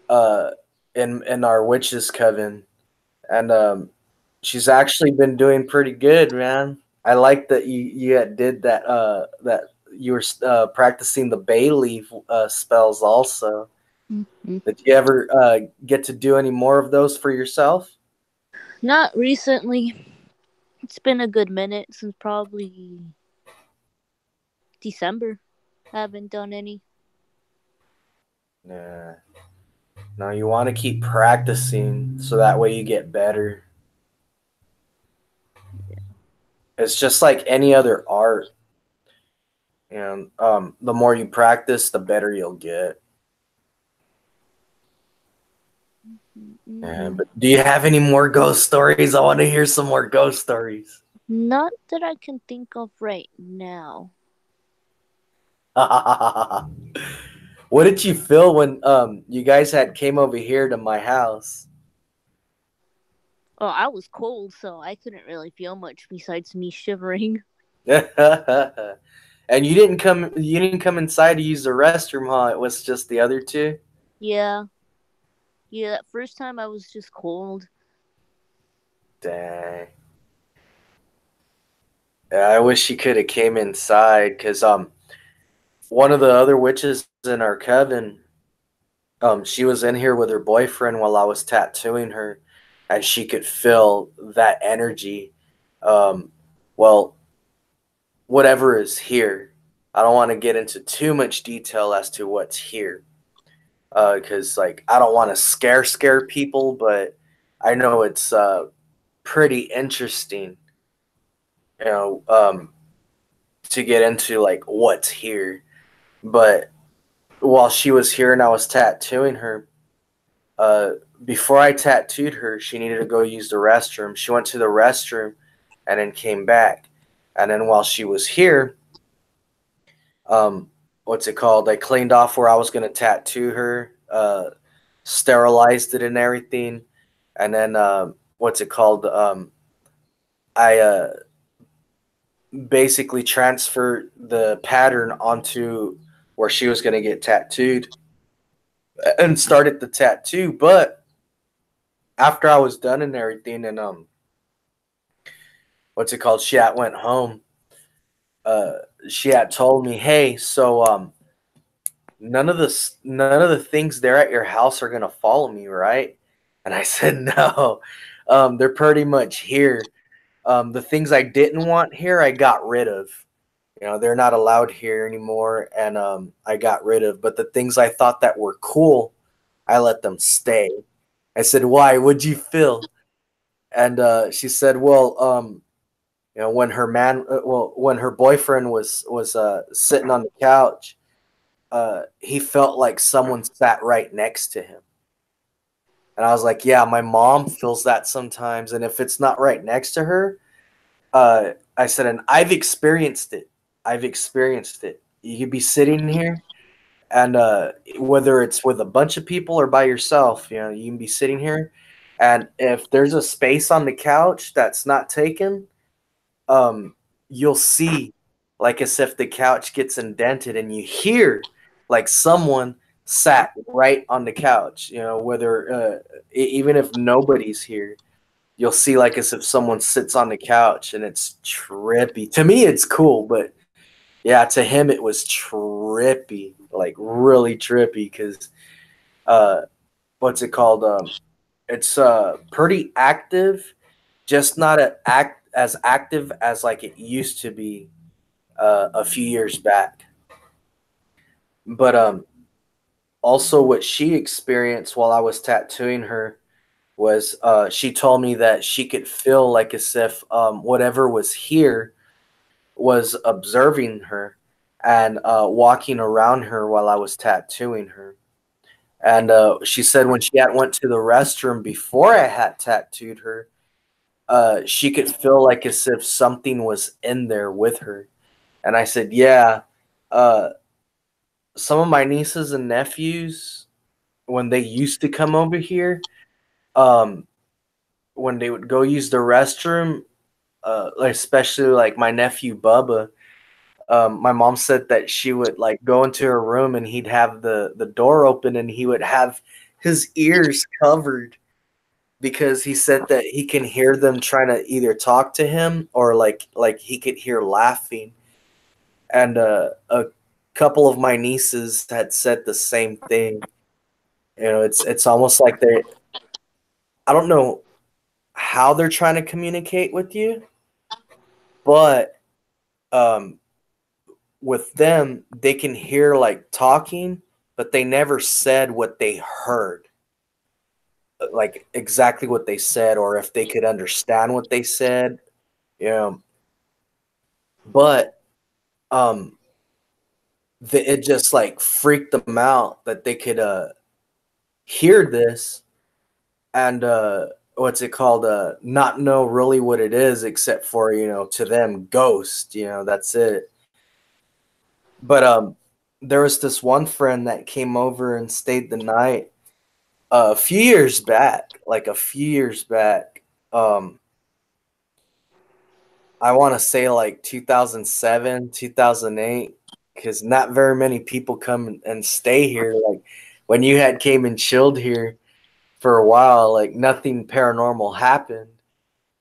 in our witches coven, and she's actually been doing pretty good, man. I like that you did that that you were practicing the bay leaf spells also. Did you ever get to do any more of those for yourself? Not recently. It's been a good minute since probably December. I haven't done any. Nah. No, you want to keep practicing so that way you get better. It's just like any other art. The more you practice, the better you'll get. Yeah, but do you have any more ghost stories? I want to hear some more ghost stories. Not that I can think of right now. What did you feel when you guys had came over here to my house? Oh, I was cold, so I couldn't really feel much besides me shivering. And you didn't come inside to use the restroom, huh? It was just the other two? Yeah. Yeah, that first time I was just cold. Dang. Yeah, I wish you could have came inside because one of the other witches in our coven, she was in here with her boyfriend while I was tattooing her, and she could feel that energy. Well, whatever is here. I don't want to get into too much detail as to what's here, because I don't want to scare people, but I know it's pretty interesting, you know, to get into what's here. But while she was here and I was tattooing her, uh, before I tattooed her, she needed to go use the restroom. She went to the restroom and then came back. And then while she was here, what's it called? I cleaned off where I was going to tattoo her, sterilized it and everything. And then, what's it called? I basically transferred the pattern onto where she was going to get tattooed and started the tattoo. But after I was done and everything, and what's it called? She had went home. She had told me, "Hey, so none of the things there at your house are gonna follow me, right?" And I said, "No, they're pretty much here. The things I didn't want here, I got rid of. They're not allowed here anymore, and I got rid of. But the things I thought that were cool, I let them stay." I said, "Why? What'd you feel?" And she said, "Well, when her boyfriend was sitting on the couch, he felt like someone sat right next to him. And I was like, yeah, my mom feels that sometimes. And if it's not right next to her, I said, and I've experienced it. I've experienced it. You could be sitting here, and whether it's with a bunch of people or by yourself, you know, you can be sitting here, and if there's a space on the couch that's not taken, you'll see like as if the couch gets indented, and you hear like someone sat right on the couch. You know, whether even if nobody's here, you'll see like as if someone sits on the couch, and it's trippy. To me, it's cool, but yeah, to him it was trippy, like really trippy, because what's it called? It's pretty active, just not as active as like it used to be a few years back. But also what she experienced while I was tattooing her was she told me that she could feel like as if whatever was here was observing her and walking around her while I was tattooing her. And she said when she had went to the restroom before I had tattooed her, she could feel like as if something was in there with her. And I said, yeah, uh, some of my nieces and nephews, when they used to come over here, um, when they would go use the restroom, especially like my nephew Bubba, my mom said that she would like go into her room and he'd have the door open and he would have his ears covered because he said that he can hear them trying to either talk to him or like he could hear laughing. And a couple of my nieces had said the same thing. You know, it's almost like they're, I don't know how they're trying to communicate with you, but um with them, they can hear like talking, but they never said what they heard, like exactly what they said, or if they could understand what they said. You know, but um, it just like freaked them out that they could hear this and what's it called? Not know really what it is, except for to them, ghost. That's it. But there was this one friend that came over and stayed the night a few years back, like a few years back. I want to say like 2007, 2008, because not very many people come and stay here. Like when you had came and chilled here for a while, like nothing paranormal happened,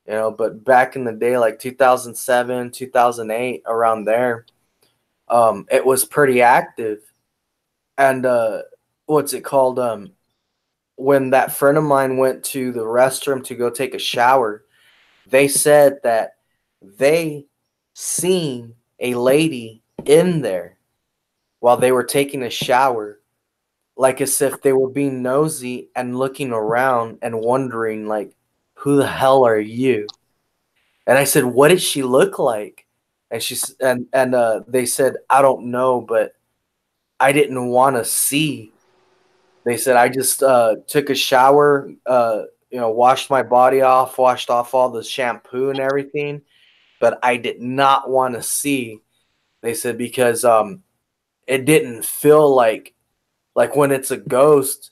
but back in the day, like 2007, 2008, around there, it was pretty active. And what's it called? When that friend of mine went to the restroom to go take a shower, they said that they seen a lady in there while they were taking a shower, like as if they were being nosy and looking around and wondering, like, who the hell are you? And I said, what did she look like? And they said, I don't know, but I didn't want to see. They said, I just took a shower, washed my body off, washed off all the shampoo and everything, but I did not want to see. They said because it didn't feel like when it's a ghost,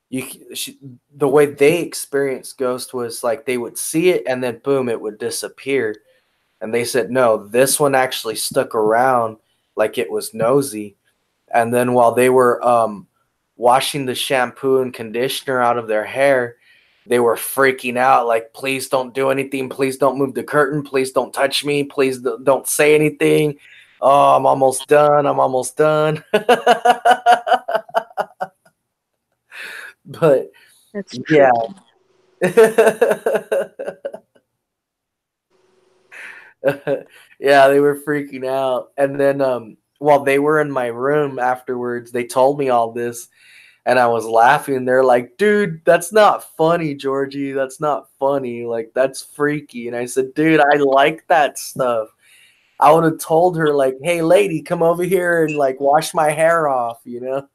the way they experienced ghost was like they would see it and then boom, it would disappear. And they said no, this one actually stuck around like it was nosy. And then while they were washing the shampoo and conditioner out of their hair, they were freaking out like, please don't do anything, please don't move the curtain, please don't touch me, please don't say anything. Oh, I'm almost done, I'm almost done. But That's yeah. trippy. Yeah, they were freaking out. And then while they were in my room afterwards, they told me all this and I was laughing. They're like, dude, that's not funny, Georgie. That's not funny. Like, that's freaky. And I said, dude, I like that stuff. I would have told her like, "Hey, lady, come over here and like wash my hair off, you know,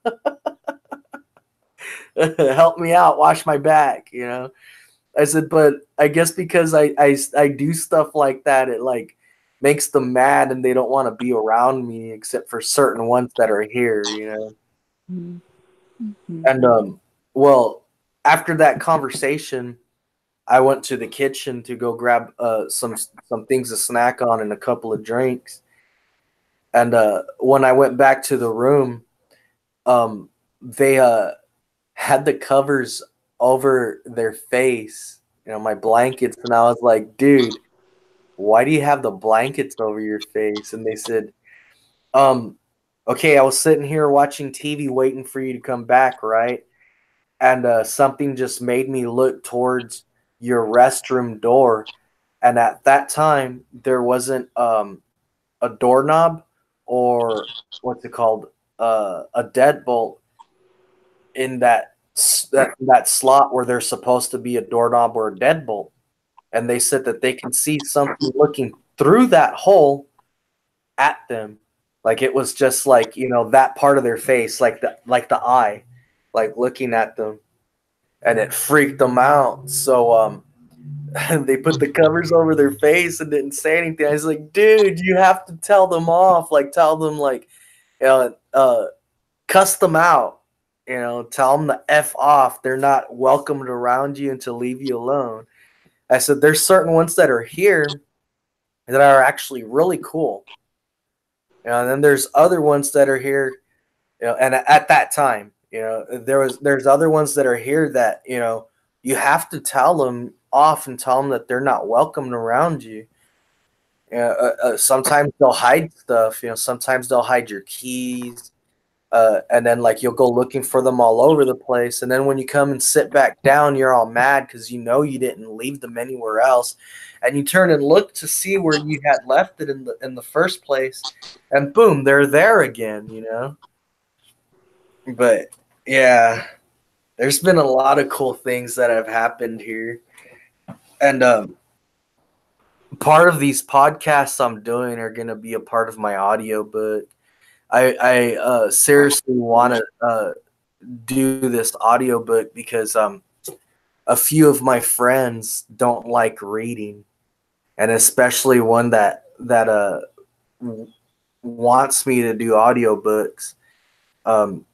help me out, wash my back, you know." I said, but I guess because I do stuff like that, it like makes them mad and they don't want to be around me except for certain ones that are here, you know. Mm-hmm. And well, after that conversation, I went to the kitchen to go grab some things to snack on and a couple of drinks. And when I went back to the room, they had the covers over their face, you know, my blankets, and I was like, dude, why do you have the blankets over your face? And they said, um, okay, I was sitting here watching TV waiting for you to come back, right? And something just made me look towards your restroom door. And at that time, there wasn't a doorknob or what's it called? A deadbolt in that slot where there's supposed to be a doorknob or a deadbolt. And they said that they can see something looking through that hole at them. Like it was just like, you know, that part of their face, like the eye, like looking at them. And it freaked them out. So they put the covers over their face and didn't say anything. I was like, dude, you have to tell them off. Like tell them like, you know, cuss them out. You know, tell them to F off. They're not welcomed around you and to leave you alone. I said, there's certain ones that are here that are actually really cool. You know, and then there's other ones that are here, you know, and at that time, you know, there's other ones that are here that, you know, you have to tell them off and tell them that they're not welcomed around you. You know, sometimes they'll hide stuff, you know, sometimes they'll hide your keys. And then like you'll go looking for them all over the place, and then when you come and sit back down, you're all mad because you know you didn't leave them anywhere else, and you turn and look to see where you had left it in the first place, and boom, they're there again, you know. But yeah, there's been a lot of cool things that have happened here, and part of these podcasts I'm doing are gonna be a part of my audiobook. I seriously want to do this audiobook because a few of my friends don't like reading, and especially one that wants me to do audiobooks.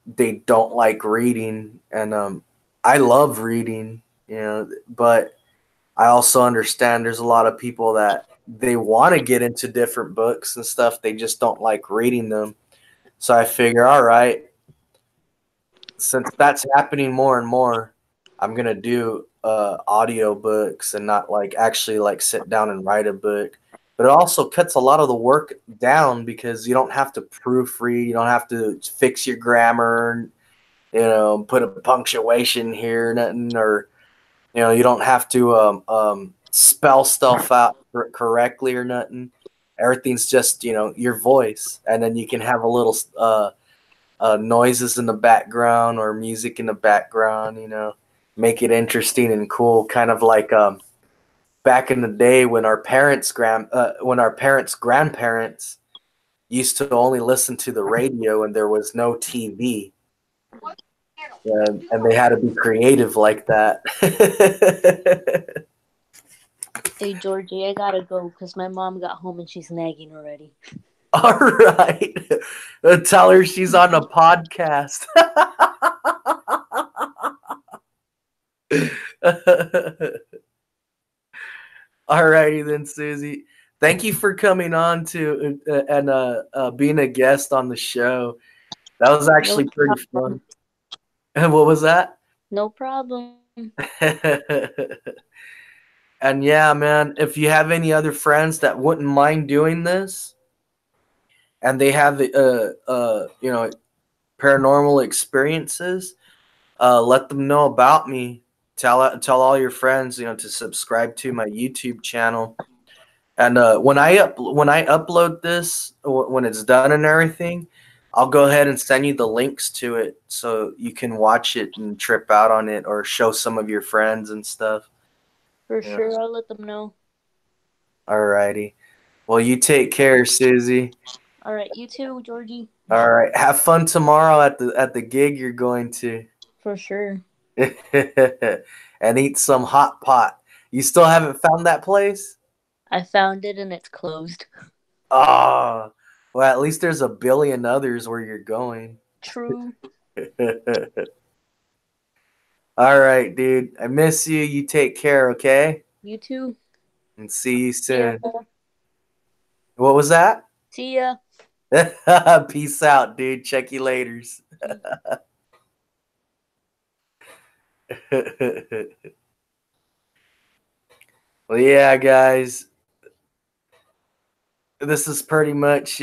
They don't like reading, and I love reading, you know, but I also understand there's a lot of people that they want to get into different books and stuff. They just don't like reading them. So I figure, all right, since that's happening more and more, I'm gonna do audio books and not like actually like sit down and write a book. But it also cuts a lot of the work down because you don't have to proofread, you don't have to fix your grammar, you know, put a punctuation here, nothing, or you know, you don't have to spell stuff out correctly or nothing. Everything's just, you know, your voice, and then you can have a little noises in the background or music in the background, you know, make it interesting and cool. Kind of like back in the day when when our parents' grandparents used to only listen to the radio and there was no TV, and they had to be creative like that. Hey, Georgie, I gotta go because my mom got home and she's nagging already. All right, tell her she's on a podcast. Alrighty then, Susie. Thank you for coming on to and being a guest on the show. That was No actually pretty problem. fun. And what was that? No problem. And yeah, man, if you have any other friends that wouldn't mind doing this, and they have you know, paranormal experiences, let them know about me. Tell all your friends, you know, to subscribe to my YouTube channel. And when I upload this, when it's done and everything, I'll go ahead and send you the links to it so you can watch it and trip out on it or show some of your friends and stuff. For Yeah. sure, I'll let them know. Alrighty. Well, you take care, Susie. All right, you too, Georgie. All right. Have fun tomorrow at the gig you're going to. For sure. And eat some hot pot. You still haven't found that place? I found it and it's closed. Oh, well, at least there's a billion others where you're going. True. All right, dude. I miss you. You take care, okay? You too. And see you Yeah. soon. What was that? See ya. Peace out, dude. Check you laters. Well, yeah, guys. This is pretty much,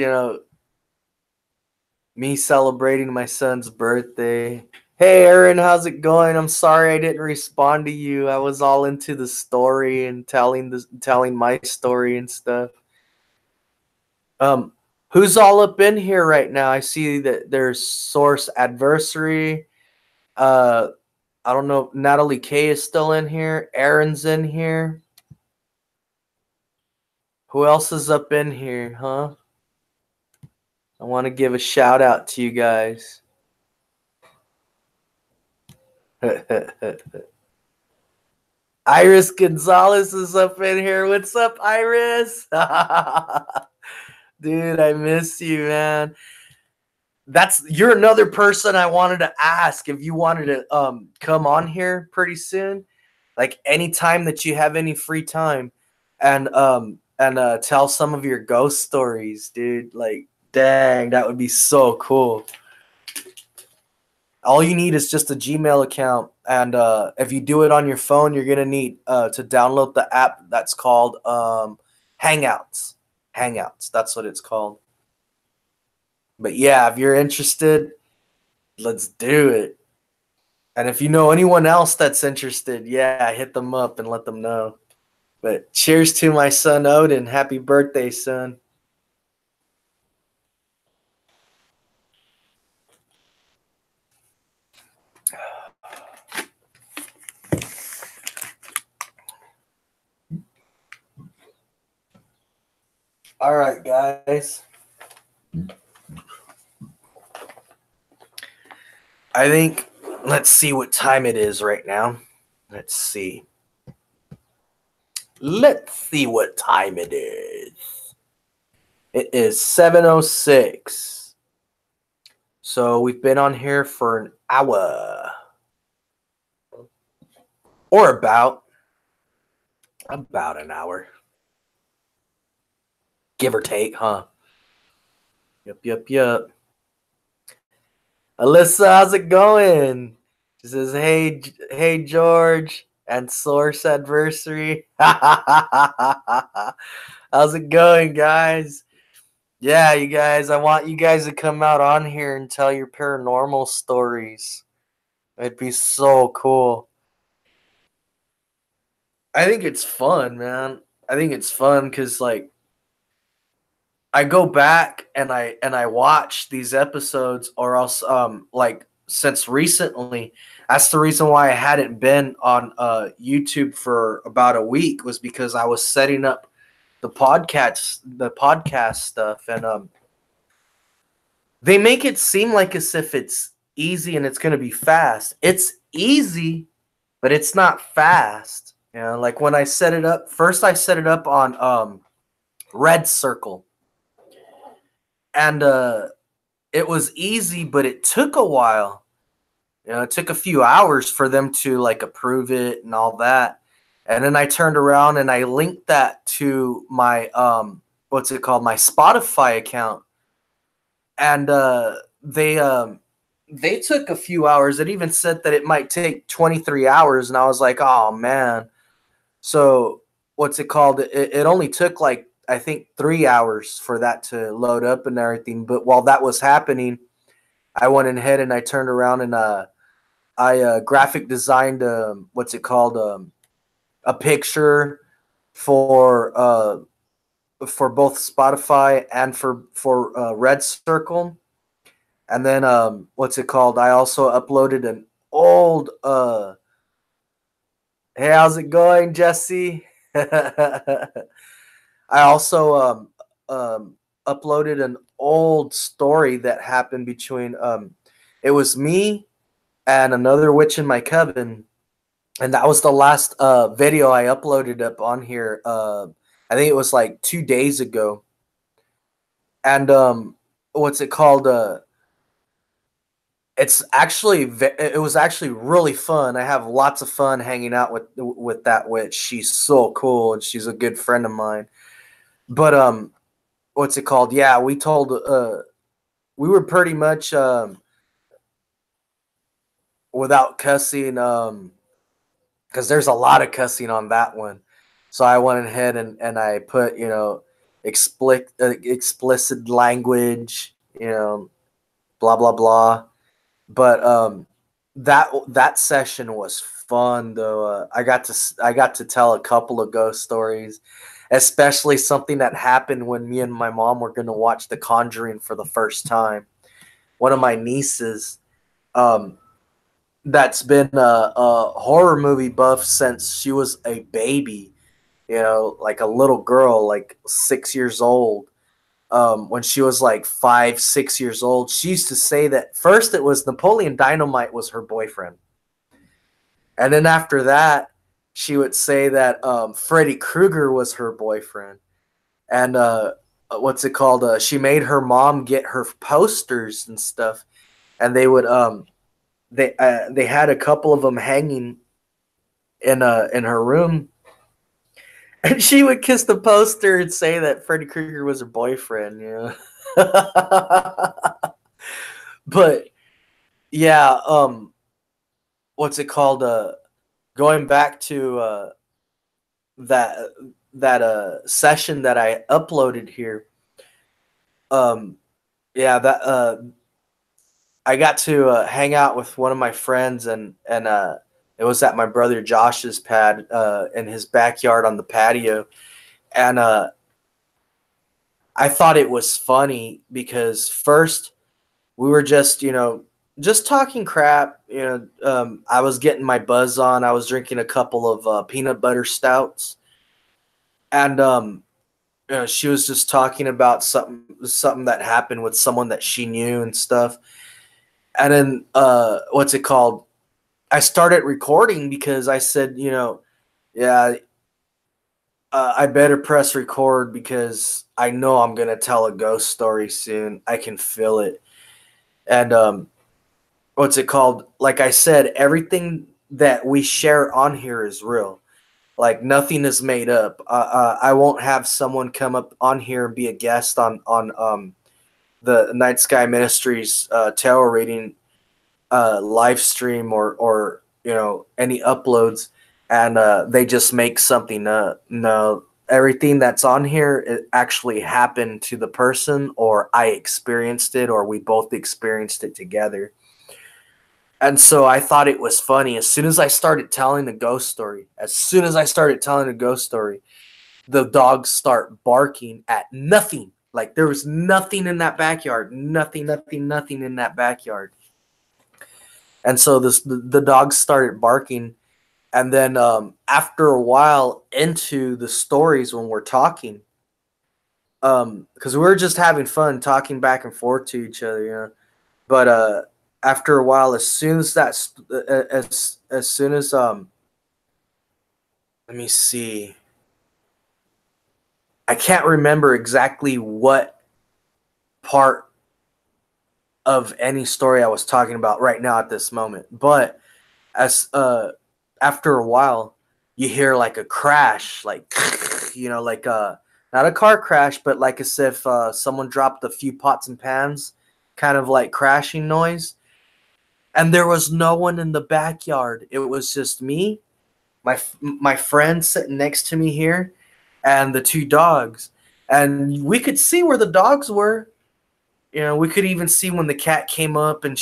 me celebrating my son's birthday. Hey, Aaron, how's it going? I'm sorry I didn't respond to you. I was all into the story and telling my story and stuff. Who's all up in here right now? I see that there's Source Adversary. I don't know. Natalie K is still in here. Aaron's in here. Who else is up in here, huh? I want to give a shout out to you guys. Iris Gonzalez is up in here. What's up, Iris? Dude, I miss you, man. You're another person I wanted to ask if you wanted to come on here pretty soon. Like anytime that you have any free time and tell some of your ghost stories, dude. Like, dang, that would be so cool. All you need is just a Gmail account, and if you do it on your phone, you're gonna need to download the app that's called Hangouts. Hangouts, that's what it's called. But yeah, if you're interested, let's do it. And if you know anyone else that's interested, yeah, hit them up and let them know. But cheers to my son Odin. Happy birthday, son. All right, guys. I think, let's see what time it is right now. Let's see. Let's see what time it is. It is 7:06. So we've been on here for an hour. Or about an hour. Give or take, huh? Yep. Alyssa, how's it going? She says, hey, George and Source Adversary. How's it going, guys? Yeah, you guys, I want you guys to come out on here and tell your paranormal stories. It'd be so cool. I think it's fun, man. I think it's fun because, like, I go back and I watch these episodes, or else like since recently. That's the reason why I hadn't been on YouTube for about a week, was because I was setting up the podcast stuff, and they make it seem like as if it's easy and it's gonna be fast. It's easy, but it's not fast. You know, like when I set it up, first I set it up on Red Circle. And it was easy, but it took a while. You know, it took a few hours for them to like approve it and all that. And then I turned around and I linked that to my what's it called? My Spotify account. And they took a few hours. It even said that it might take 23 hours, and I was like, "Oh man." So, what's it called? It only took like, I think, 3 hours for that to load up and everything. But while that was happening, I went ahead and I turned around and I graphic designed what's it called, a picture for both Spotify and for Red Circle. And then what's it called? I also uploaded an old hey, how's it going, Jesse? I also uploaded an old story that happened between it was me and another witch in my coven, and that was the last video I uploaded up on here. I think it was like 2 days ago, and what's it called? It was actually really fun. I have lots of fun hanging out with that witch. She's so cool, and she's a good friend of mine. But what's it called? Yeah, we were pretty much without cussing because there's a lot of cussing on that one. So I went ahead and I put, explicit language, blah blah blah. But that session was fun though. I got to tell a couple of ghost stories, especially something that happened when me and my mom were going to watch The Conjuring for the first time. One of my nieces, that's been a horror movie buff since she was a baby, like a little girl, like 6 years old. When she was like 5, 6 years old, she used to say that first it was Napoleon Dynamite was her boyfriend. And then after that, she would say that Freddy Krueger was her boyfriend. And what's it called? She made her mom get her posters and stuff. And they had a couple of them hanging in her room. And she would kiss the poster and say that Freddy Krueger was her boyfriend, But yeah, what's it called? Going back to that session that I uploaded here. Yeah, that I got to hang out with one of my friends, and it was at my brother Josh's pad in his backyard on the patio, and I thought it was funny because first we were just talking crap. I was getting my buzz on. I was drinking a couple of peanut butter stouts, and she was just talking about something that happened with someone that she knew and stuff. And then what's it called? I started recording because I said, yeah, I better press record because I know I'm gonna tell a ghost story soon. I can feel it. And what's it called? Like I said, everything that we share on here is real. Like nothing is made up. I won't have someone come up on here and be a guest on the Night Sky Ministries tarot reading live stream or any uploads, and they just make something up. No, everything that's on here, it actually happened to the person, or I experienced it, or we both experienced it together. And so I thought it was funny. As soon as I started telling a ghost story, the dogs start barking at nothing. Like there was nothing in that backyard. Nothing in that backyard. And so the dogs started barking. And then after a while into the stories when we're talking, because we were just having fun talking back and forth to each other, But after a while, as soon as let me see, I can't remember exactly what part of any story I was talking about right now at this moment, but as after a while, you hear like a crash, like like not a car crash, but like as if someone dropped a few pots and pans, kind of like crashing noise. And there was no one in the backyard. It was just me, my friend sitting next to me here, and the two dogs. And we could see where the dogs were. We could even see when the cat came up and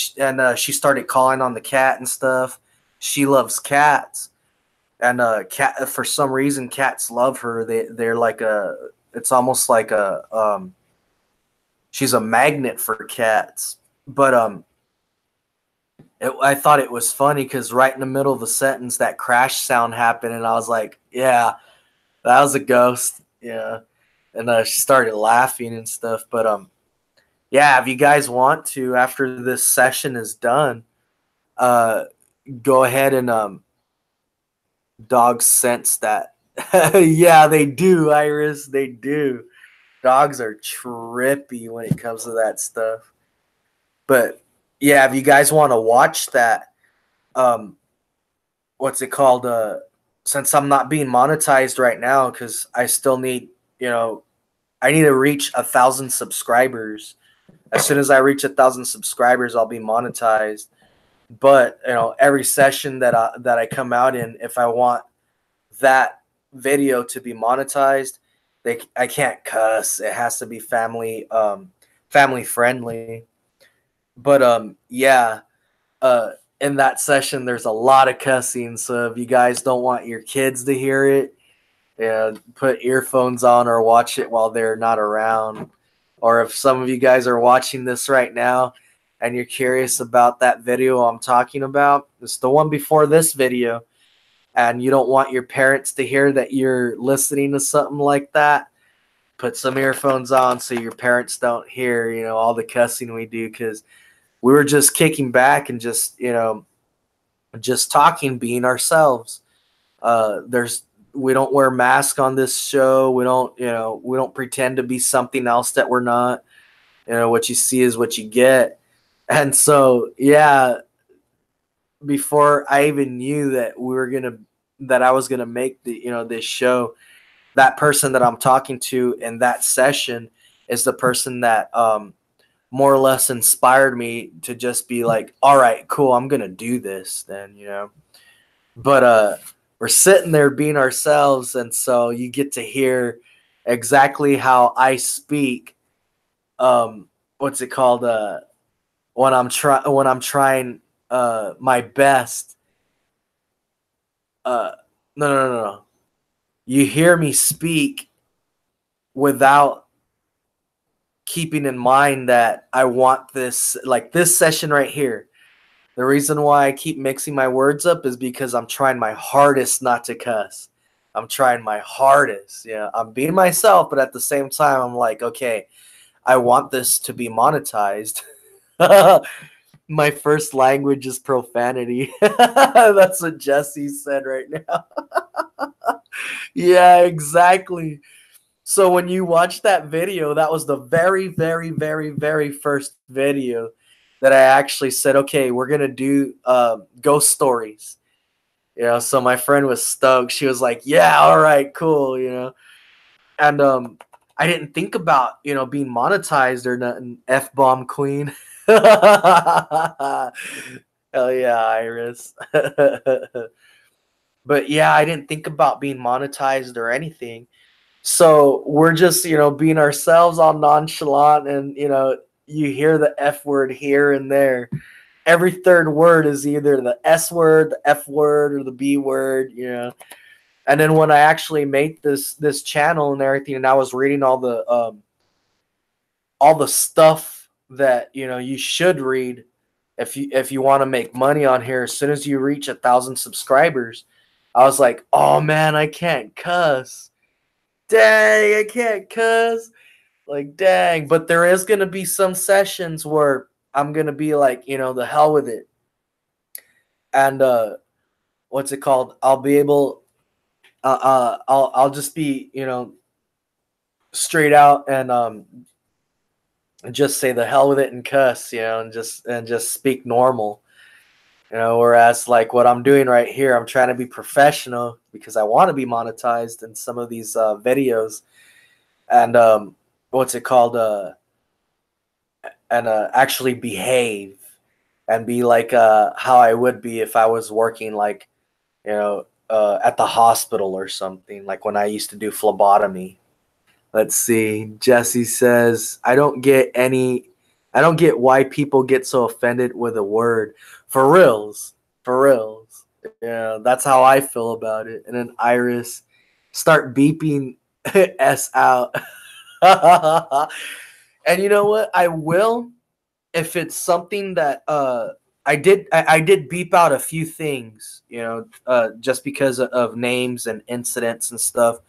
she started calling on the cat and stuff. She loves cats, and cat for some reason cats love her. They're like it's almost like she's a magnet for cats. But I thought it was funny because right in the middle of the sentence, that crash sound happened, and I was like, "Yeah, that was a ghost." Yeah, And she started laughing and stuff. But yeah, if you guys want to, after this session is done, go ahead and dogs sense that. Yeah, they do, Iris. They do. Dogs are trippy when it comes to that stuff. But yeah, if you guys want to watch that, what's it called? Since I'm not being monetized right now, because I still need, I need to reach 1,000 subscribers. As soon as I reach 1,000 subscribers, I'll be monetized. But every session that I come out in, if I want that video to be monetized, I can't cuss. It has to be family friendly. But yeah, in that session there's a lot of cussing. So if you guys don't want your kids to hear it, yeah, put earphones on or watch it while they're not around. Or if some of you guys are watching this right now and you're curious about that video I'm talking about, it's the one before this video, and you don't want your parents to hear that you're listening to something like that, put some earphones on so your parents don't hear, all the cussing we do, because we were just kicking back and just talking, being ourselves. We don't wear masks on this show. We don't pretend to be something else that we're not. What you see is what you get. And so, yeah, before I even knew that I was gonna make this show, that person that I'm talking to in that session is the person that more or less inspired me to just be like, all right, cool, I'm gonna do this then. But we're sitting there being ourselves, and so you get to hear exactly how I speak. What's it called? When I'm trying my best. No. You hear me speak without keeping in mind that I want this, like this session right here. The reason why I keep mixing my words up is because I'm trying my hardest not to cuss. I'm trying my hardest. Yeah, I'm being myself, but at the same time, I'm like, okay, I want this to be monetized. My first language is profanity. That's what Jesse said right now. Yeah, exactly. So when you watch that video, that was the very, very, very, very first video that I actually said, okay, we're going to do ghost stories. So my friend was stoked. She was like, yeah, all right, cool, And I didn't think about, being monetized or nothing. F-bomb queen. Hell yeah, Iris. But yeah, I didn't think about being monetized or anything. So we're just, being ourselves, all nonchalant, and, you hear the F word here and there. Every third word is either the S word, the F word, or the B word, And then when I actually made this channel and everything, and I was reading all the stuff that, you should read if you want to make money on here, as soon as you reach 1,000 subscribers, I was like, oh man, I can't cuss. Dang, I can't cuss. Like, dang. But there is going to be some sessions where I'm going to be like, the hell with it. And what's it called? I'll be able, I'll just be, straight out and just say the hell with it and cuss, and just speak normal. Whereas like what I'm doing right here, I'm trying to be professional because I want to be monetized in some of these videos. And what's it called? And actually behave and be like how I would be if I was working like, at the hospital or something, like when I used to do phlebotomy. Let's see. Jesse says, I don't get why people get so offended with a word. For reals. For reals. Yeah, that's how I feel about it. And then Iris, start beeping S out. And you know what? I will, if it's something that I did beep out a few things, just because of names and incidents and stuff.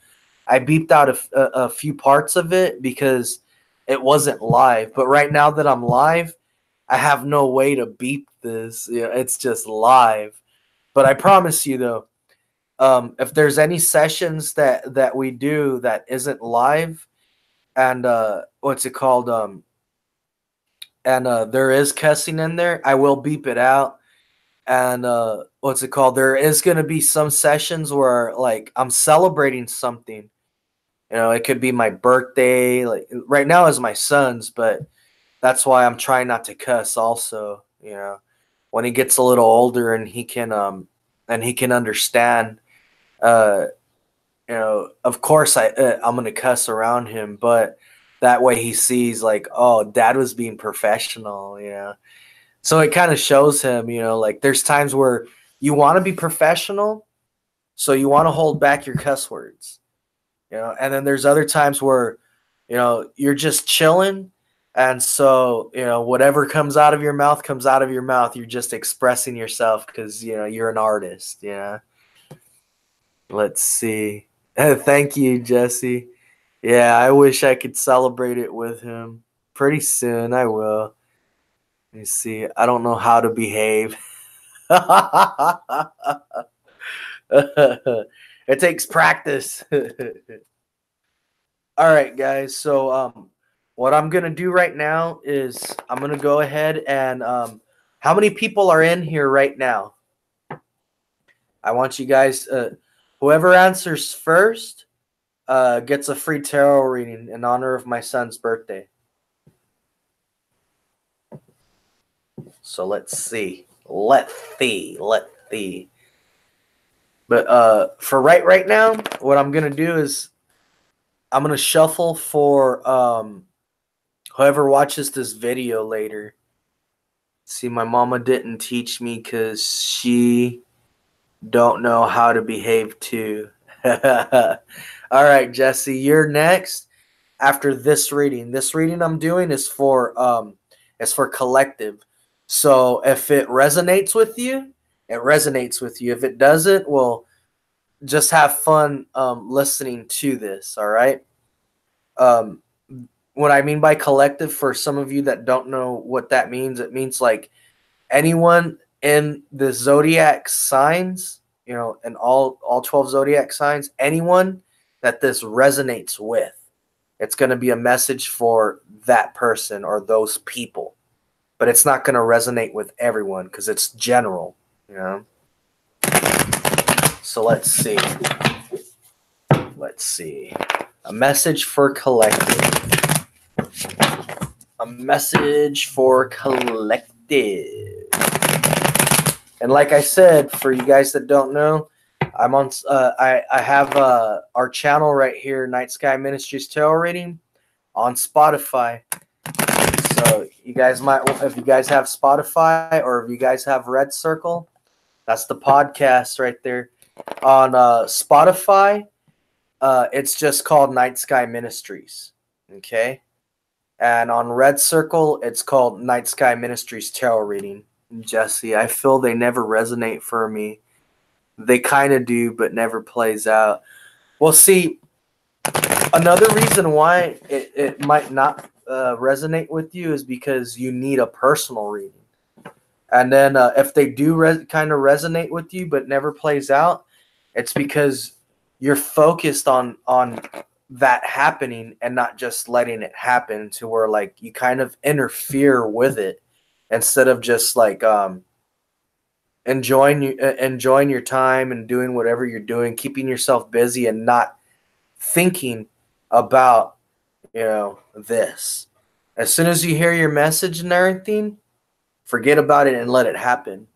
I beeped out a few parts of it because it wasn't live. But right now that I'm live, I have no way to beep this. You know, it's just live. But I promise you though, if there's any sessions that we do that isn't live, and what's it called, and there is cussing in there, I will beep it out. And what's it called? There is gonna be some sessions where like I'm celebrating something. You know, it could be my birthday. Like right now is my son's, but that's why I'm trying not to cuss. Also, you know, when he gets a little older and he can understand. Uh, you know, of course I'm gonna cuss around him, but that way he sees like, oh, dad was being professional. You know, so it kind of shows him. You know, like there's times where you want to be professional, so you want to hold back your cuss words. You know, and then there's other times where, you know, you're just chilling, and so you know whatever comes out of your mouth comes out of your mouth. You're just expressing yourself because you know you're an artist. Yeah. Let's see. Thank you, Jesse. Yeah, I wish I could celebrate it with him. Pretty soon, I will. Let me see. I don't know how to behave. It takes practice. All right, guys. So, what I'm gonna do right now is I'm gonna go ahead and how many people are in here right now? I want you guys. Whoever answers first gets a free tarot reading in honor of my son's birthday. So let's see. Let's see. But for right now, what I'm gonna do is I'm gonna shuffle for whoever watches this video later. See, my mama didn't teach me because she don't know how to behave too. All right, Jesse, you're next after this reading. This reading I'm doing is for collective. So if it resonates with you, it resonates with you. If it doesn't, well, just have fun listening to this. All right. What I mean by collective, for some of you that don't know what that means, it means like anyone in the zodiac signs, you know, and all 12 zodiac signs, anyone that this resonates with, it's going to be a message for that person or those people. But it's not going to resonate with everyone because it's general, you know. So let's see. Let's see. A message for collective. A message for collective. And like I said, for you guys that don't know, I'm on. I have our channel right here, Night Sky Ministries Tarot Reading, on Spotify. So you guys might, if you guys have Spotify or if you guys have Red Circle, that's the podcast right there. On Spotify, it's just called Night Sky Ministries. Okay. And on Red Circle, it's called Night Sky Ministries Tarot Reading. Jesse, I feel they never resonate for me. They kind of do, but never plays out. Well, see, another reason why it might not resonate with you is because you need a personal reading. And then if they do kind of resonate with you but never plays out, it's because you're focused on that happening and not just letting it happen, to where like you kind of interfere with it instead of just like enjoying your time and doing whatever you're doing, keeping yourself busy and not thinking about, you know, this. As soon as you hear your message and everything, forget about it and let it happen.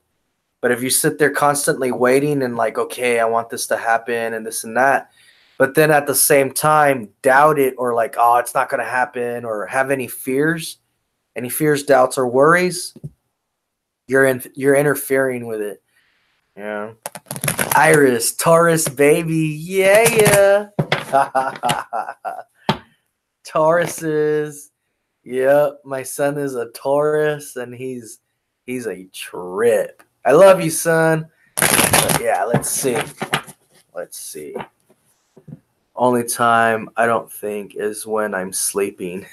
But if you sit there constantly waiting and like, okay, I want this to happen and this and that, but then at the same time doubt it, or like, oh, it's not going to happen, or have any fears, doubts, or worries, you're interfering with it. Yeah. Iris, Taurus, baby, yeah. Tauruses. Yep, my son is a Taurus, and he's a trip. I love you, son. But yeah, let's see. Only time I don't think is when I'm sleeping.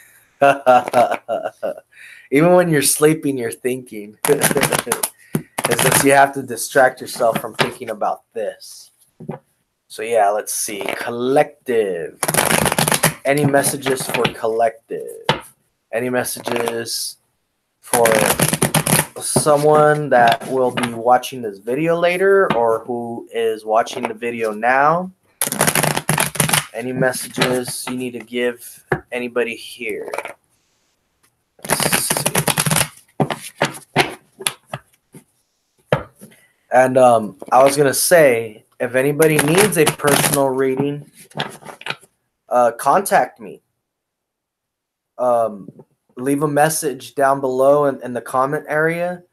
Even when you're sleeping, you're thinking. It's just you have to distract yourself from thinking about this. So yeah, let's see. Collective. Any messages for collective? Any messages for someone that will be watching this video later or who is watching the video now? Any messages you need to give anybody here? Let's see. And I was going to say, if anybody needs a personal reading, contact me. Leave a message down below in the comment area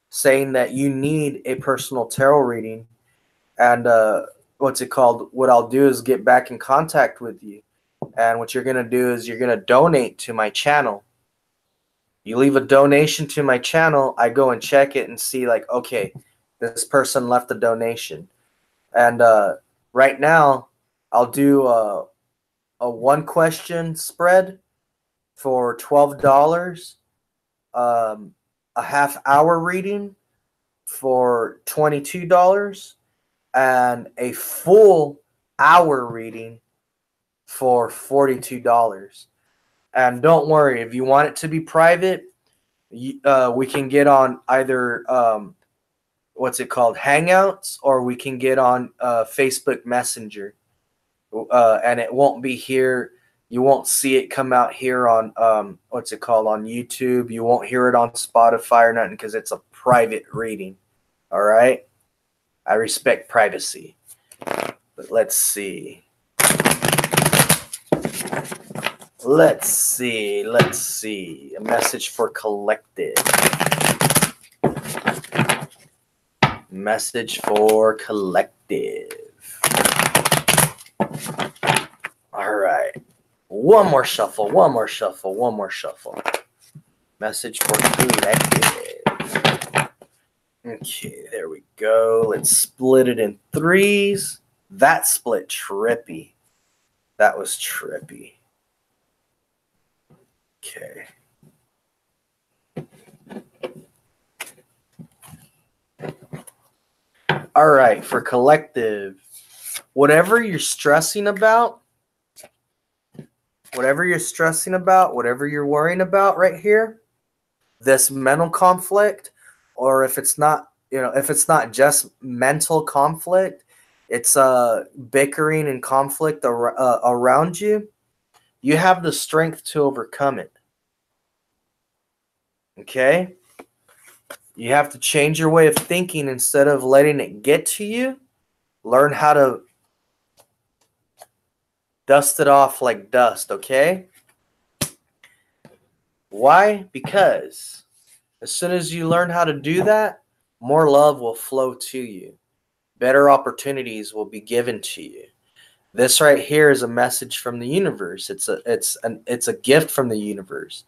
saying that you need a personal tarot reading. And what's it called? What I'll do is get back in contact with you. And what you're going to do is you're going to donate to my channel. You leave a donation to my channel, I go and check it and see like, okay, this person left a donation. And right now, I'll do a one question spread for $12, a half-hour reading for $22, and a full hour reading for $42. And don't worry, if you want it to be private, we can get on either what's it called, Hangouts, or we can get on Facebook Messenger, and it won't be here. You won't see it come out here on what's it called, on YouTube. You won't hear it on Spotify or nothing because it's a private reading. All right, I respect privacy. But let's see. Let's see. A message for collective. Message for collective. All right. One more shuffle. Message for collective. Okay, there we go. Let's split it in threes. That split trippy. That was trippy. Okay. All right, for collective, whatever you're stressing about, whatever you're worrying about right here, this mental conflict, or if it's not, if it's not just mental conflict, it's bickering and conflict around you, you have the strength to overcome it. Okay? You have to change your way of thinking. Instead of letting it get to you, learn how to dust it off like dust, okay? Why? Because as soon as you learn how to do that, more love will flow to you. Better opportunities will be given to you. This right here is a message from the universe. It's a gift from the universe.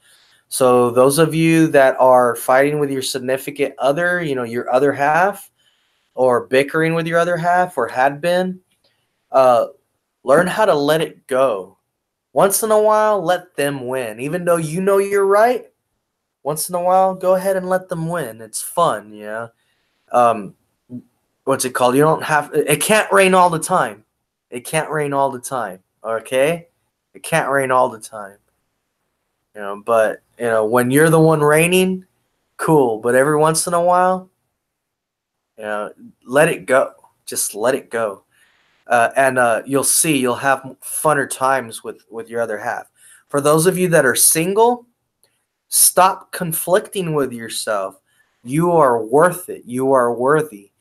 So those of you that are fighting with your significant other, your other half, or bickering with your other half, or had been, learn how to let it go. Once in a while, let them win. Even though you know you're right, once in a while, go ahead and let them win. It's fun, yeah. What's it called? You don't have. It can't rain all the time. It can't rain all the time. Okay, it can't rain all the time. But when you're the one raining, cool. But every once in a while, let it go. Just let it go. And you'll see you'll have funner times with your other half. For those of you that are single, stop conflicting with yourself. You are worth it. You are worthy.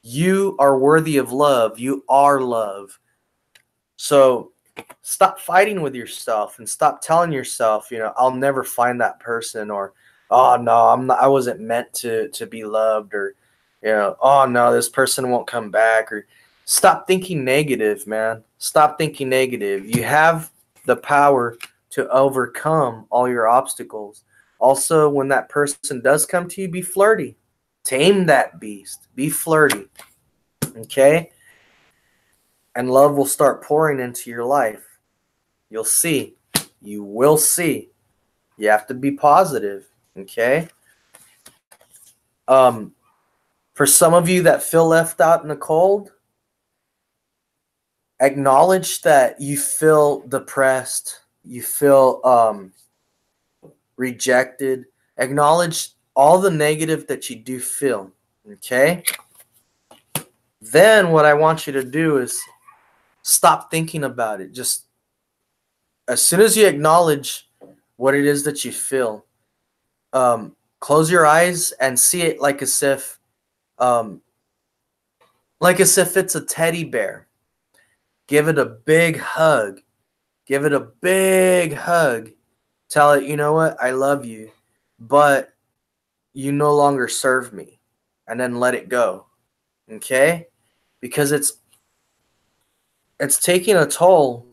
You are worthy of love. You are love. So stop fighting with yourself and stop telling yourself, I'll never find that person, or, oh no, I wasn't meant to be loved, or, oh no, this person won't come back, or stop thinking negative, man. Stop thinking negative. You have the power to overcome all your obstacles. Also, when that person does come to you, be flirty. Tame that beast. Be flirty. Okay? and love will start pouring into your life. You'll see. You will see. You have to be positive, okay? For some of you that feel left out in the cold, acknowledge that you feel depressed, you feel rejected. Acknowledge all the negative that you do feel, okay? Then what I want you to do is stop thinking about it. Just as soon as you acknowledge what it is that you feel, close your eyes and see it like as if it's a teddy bear. Give it a big hug. Give it a big hug. Tell it, you know what, I love you, but you no longer serve me. And then let it go. Okay? Because it's taking a toll,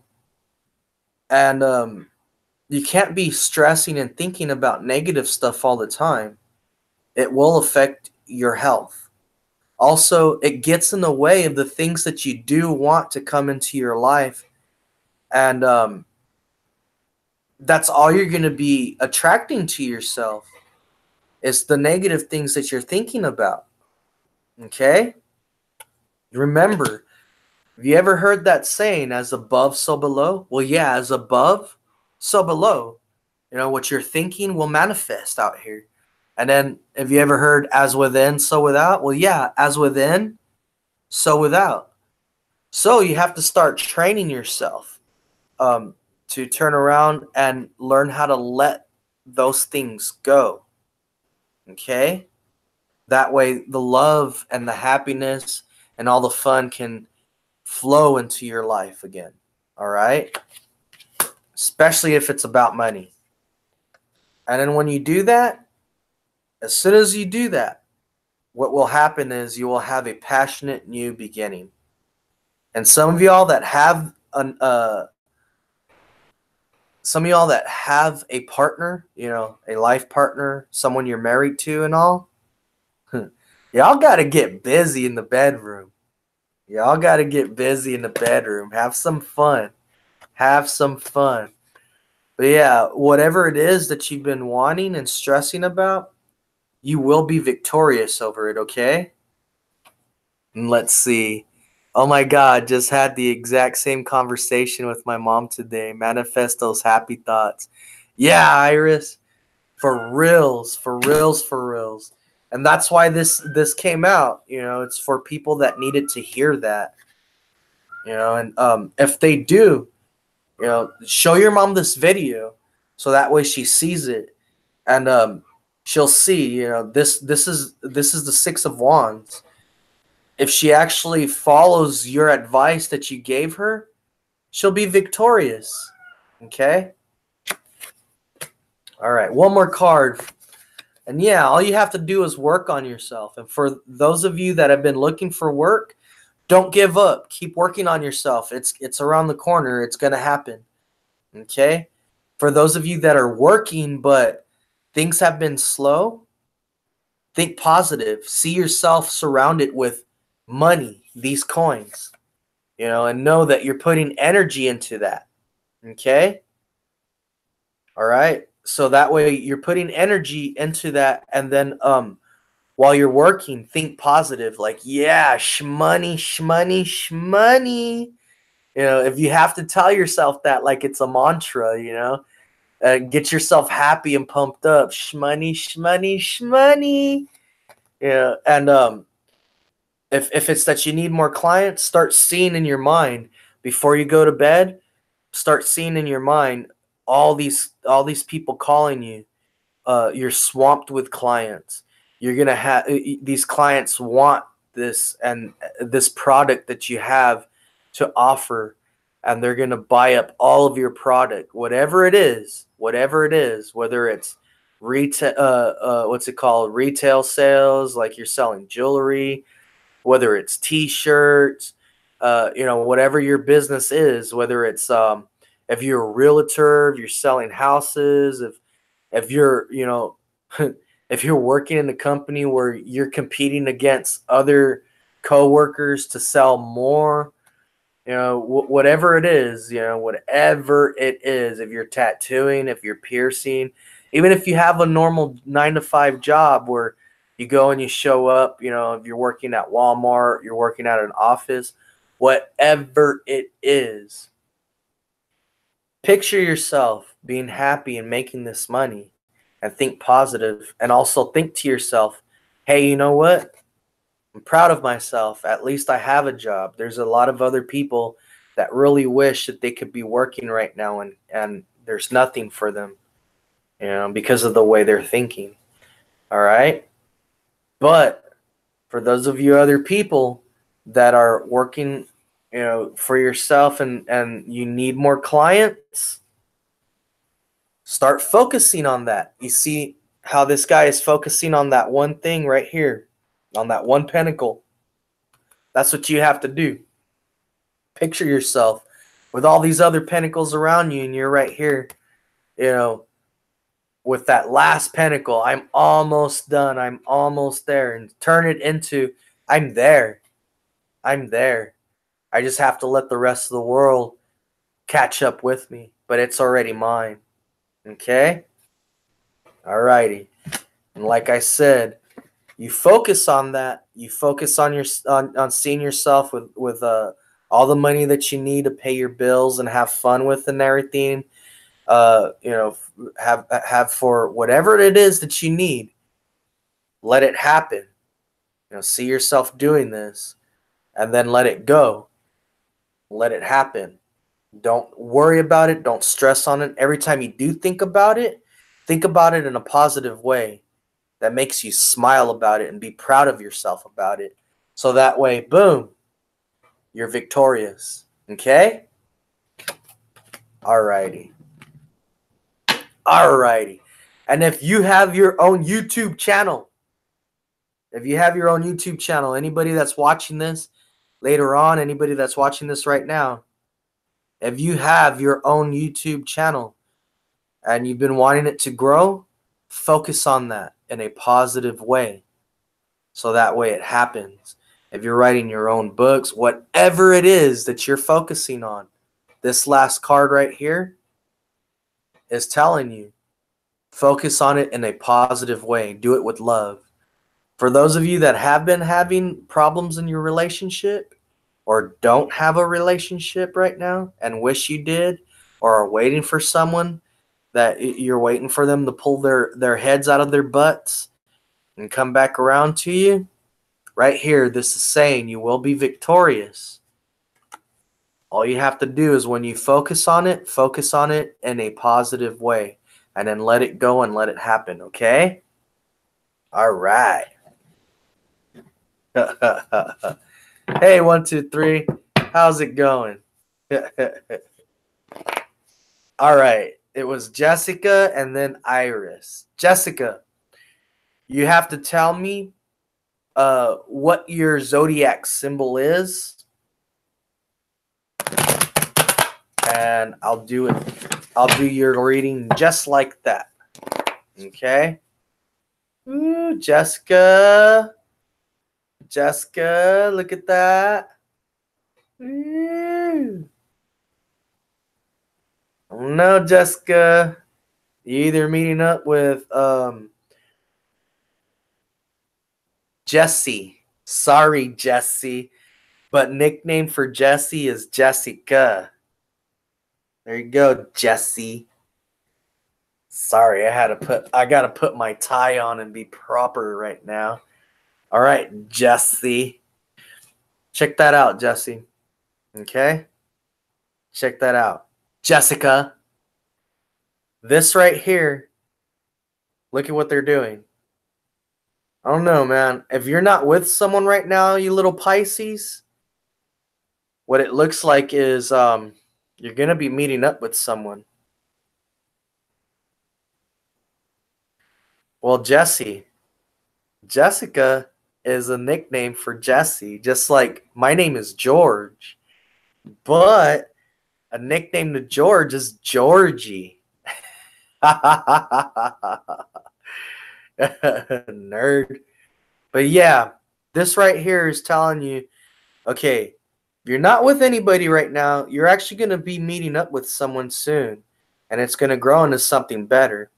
and you can't be stressing and thinking about negative stuff all the time. It will affect your health. Also, it gets in the way of the things that you do want to come into your life, and that's all you're going to be attracting to yourself is the negative things that you're thinking about. Okay? Remember, have you ever heard that saying, as above, so below? Well, yeah, as above, so below. You know, what you're thinking will manifest out here. And then, have you ever heard, as within, so without? Well, yeah, as within, so without. So you have to start training yourself to turn around and learn how to let those things go. Okay? That way, the love and the happiness and all the fun can flow into your life again. All right? Especially if it's about money. And then when you do that, as soon as you do that, what will happen is you will have a passionate new beginning. And some of y'all that have a partner, you know, a life partner, someone you're married to and all, y'all got to get busy in the bedroom. Y'all got to get busy in the bedroom. Have some fun. Have some fun. But yeah, whatever it is that you've been wanting and stressing about, you will be victorious over it, okay? And let's see. Oh my God, just had the exact same conversation with my mom today. Manifest those happy thoughts. Yeah, Iris. For reals, for reals, for reals. And that's why this came out. You know, it's for people that needed to hear that. You know, and if they do, you know, show your mom this video so that way she sees it, and she'll see, you know, this is the Six of Wands. If she actually follows your advice that you gave her, she'll be victorious. Okay? All right, one more card. And yeah, all you have to do is work on yourself. And for those of you that have been looking for work, don't give up. Keep working on yourself. It's around the corner. It's going to happen. Okay? For those of you that are working but things have been slow, think positive. See yourself surrounded with money, these coins, you know, and know that you're putting energy into that. Okay? All right? So that way you're putting energy into that, and then while you're working, think positive, like, yeah, shmoney, shmoney, shmoney. You know, if you have to tell yourself that like it's a mantra, you know, get yourself happy and pumped up. Shmoney, shmoney, shmoney. Yeah, and if it's that you need more clients, start seeing in your mind before you go to bed. Start seeing in your mind all these people calling you. You're swamped with clients. You're gonna have these clients want this and this product that you have to offer, and they're gonna buy up all of your product, whatever it is, whether it's retail, what's it called, retail sales, like you're selling jewelry, whether it's T-shirts, you know, whatever your business is, whether it's if you're a realtor, if you're selling houses, if you're, you know, if you're working in a company where you're competing against other coworkers to sell more, You know, whatever it is, whatever it is, if you're tattooing, if you're piercing, even if you have a normal 9 to 5 job where you go and you show up, if you're working at Walmart, you're working at an office, whatever it is, picture yourself being happy and making this money and think positive, and also think to yourself, hey, you know what? I'm proud of myself. At least I have a job. There's a lot of other people that really wish that they could be working right now, and there's nothing for them, because of the way they're thinking. All right? But for those of you other people that are working, for yourself and you need more clients, start focusing on that. You see how this guy is focusing on that one thing right here, on that one pentacle. That's what you have to do. Picture yourself with all these other pentacles around you, and you're right here, with that last pentacle. I'm almost done. I'm almost there. And turn it into, I'm there. I'm there. I just have to let the rest of the world catch up with me, but it's already mine. Okay? Alrighty. And like I said, you focus on that. You focus on on seeing yourself with all the money that you need to pay your bills and have fun with and everything. Have for whatever it is that you need. Let it happen. See yourself doing this, and then let it go. Let it happen. Don't worry about it. Don't stress on it. Every time you do think about it in a positive way that makes you smile about it and be proud of yourself about it. So that way, boom, you're victorious. Okay? Alrighty. Alrighty. And if you have your own YouTube channel, anybody that's watching this later on, anybody that's watching this right now, if you have your own YouTube channel and you've been wanting it to grow, focus on that in a positive way. So that way it happens. If you're writing your own books, whatever it is that you're focusing on, this last card right here is telling you, focus on it in a positive way. Do it with love. For those of you that have been having problems in your relationship or don't have a relationship right now and wish you did, or are waiting for someone, that you're waiting for them to pull their heads out of their butts and come back around to you, right here, this is saying you will be victorious. All you have to do is when you focus on it in a positive way, and then let it go and let it happen, okay? All right. Hey, 1, 2, 3. How's it going? All right. It was Jessica and then Iris. Jessica, you have to tell me what your zodiac symbol is, and I'll do it. I'll do your reading just like that. Okay? Ooh, Jessica. Jessica, look at that. Ooh. Oh no, Jessica. You either meeting up with Jessie. Sorry, Jessie. But nickname for Jessie is Jessica. There you go, Jessie. Sorry, I gotta put my tie on and be proper right now. All right, Jessie. Check that out, Jessie. Okay? Check that out. Jessica. This right here, look at what they're doing. I don't know, man. If you're not with someone right now, you little Pisces, what it looks like is you're going to be meeting up with someone. Well, Jessica is a nickname for Jesse, just like my name is George. But a nickname to George is Georgie. Nerd. But yeah, this right here is telling you, okay, You're not with anybody right now. You're actually going to be meeting up with someone soon, and it's going to grow into something better.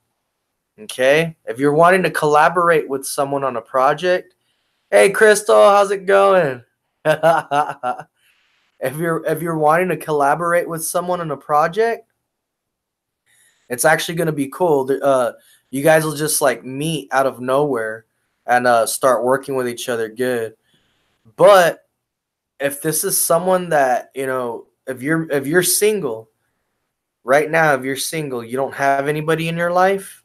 Okay? If you're wanting to collaborate with someone on a project, hey Crystal, how's it going? If you're wanting to collaborate with someone on a project, it's actually going to be cool. You guys will just like meet out of nowhere and start working with each other good. But if this is someone that, you know, if you're single right now, if you're single, you don't have anybody in your life,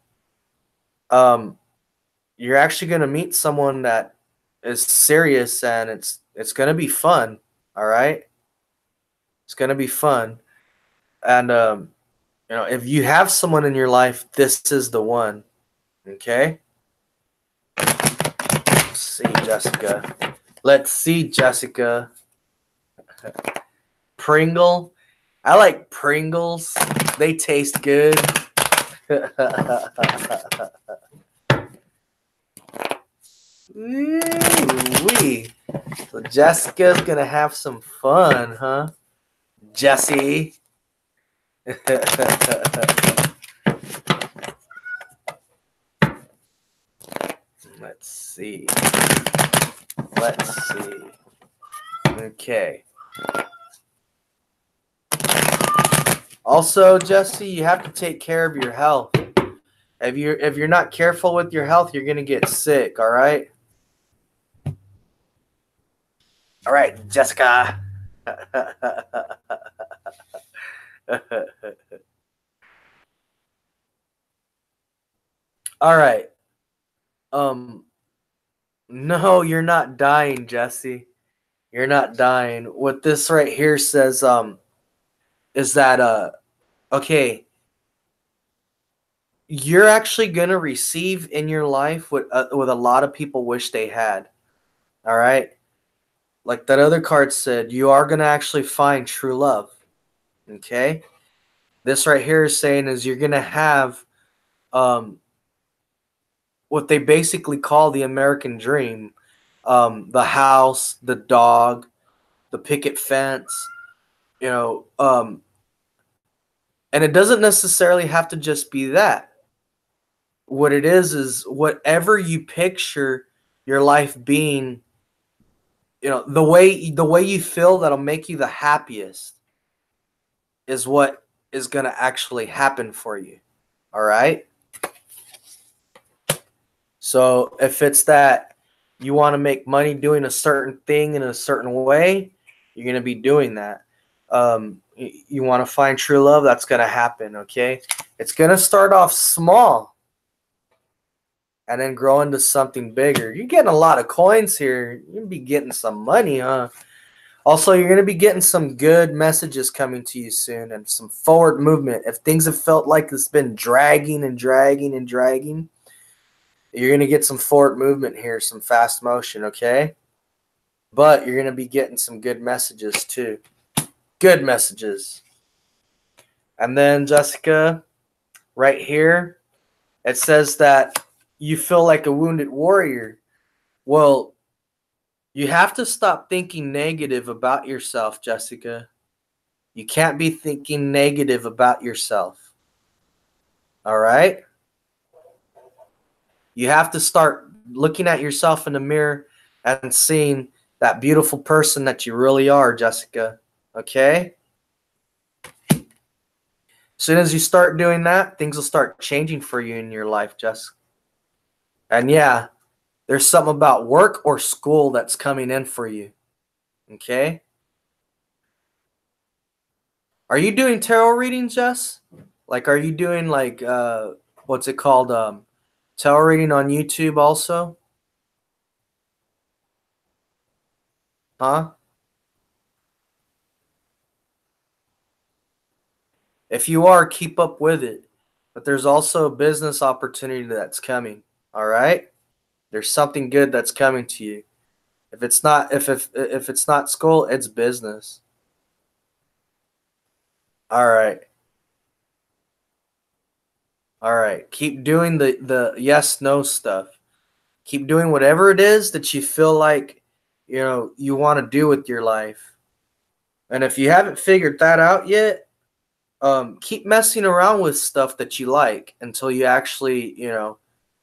you're actually going to meet someone that is serious, and it's going to be fun. All right? It's going to be fun. And you know, if you have someone in your life, this is the one. Okay? Let's see, Jessica. Let's see, Jessica. Pringle. I like Pringles. They taste good. Ooh-wee. So Jessica's gonna have some fun, huh? Jessie. Let's see. Let's see. Okay. Also, Jesse, you have to take care of your health. If you're not careful with your health, you're gonna get sick. All right. All right, Jessica. All right. No, you're not dying, Jesse. You're not dying. What this right here says, is that okay, you're actually gonna receive in your life what a lot of people wish they had. All right, like that other card said, you are gonna actually find true love. Okay, this right here is saying is you're gonna have what they basically call the American dream, the house, the dog, the picket fence, you know, and it doesn't necessarily have to just be that. What it is whatever you picture your life being, you know, the way you feel that'll make you the happiest is what is going to actually happen for you. All right? So if it's that you want to make money doing a certain thing in a certain way, you're going to be doing that. You want to find true love, that's going to happen, okay? It's going to start off small and then grow into something bigger. You're getting a lot of coins here. You're going to be getting some money, huh? Also, you're going to be getting some good messages coming to you soon and some forward movement. If things have felt like it's been dragging and dragging and dragging, you're going to get some forward movement here, some fast motion, okay? But you're going to be getting some good messages too. Good messages. And then, Jessica, right here, it says that you feel like a wounded warrior. Well, you have to stop thinking negative about yourself, Jessica. You can't be thinking negative about yourself. All right? You have to start looking at yourself in the mirror and seeing that beautiful person that you really are, Jessica. Okay? As soon as you start doing that, things will start changing for you in your life, Jessica. And yeah, there's something about work or school that's coming in for you. Okay? Are you doing tarot readings, Jess? Like, are you doing like what's it called? Tarot reading on YouTube also? Huh? If you are, keep up with it. But there's also a business opportunity that's coming. All right? There's something good that's coming to you. If it's not if it's not school, it's business. All right. All right. Keep doing the yes no stuff. Keep doing whatever it is that you feel like, you know, you want to do with your life. And if you haven't figured that out yet, keep messing around with stuff that you like until you actually,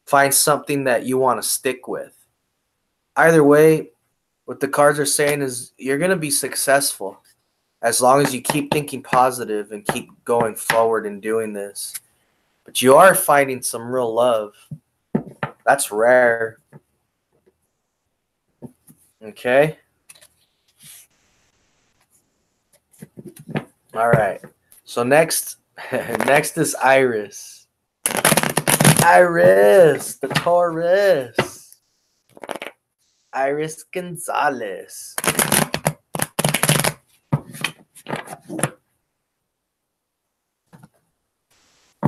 find something that you want to stick with. Either way, what the cards are saying is you're going to be successful as long as you keep thinking positive and keep going forward and doing this. But you are finding some real love. That's rare. Okay? All right. So next is Iris. Iris, the Taurus. Iris Gonzalez.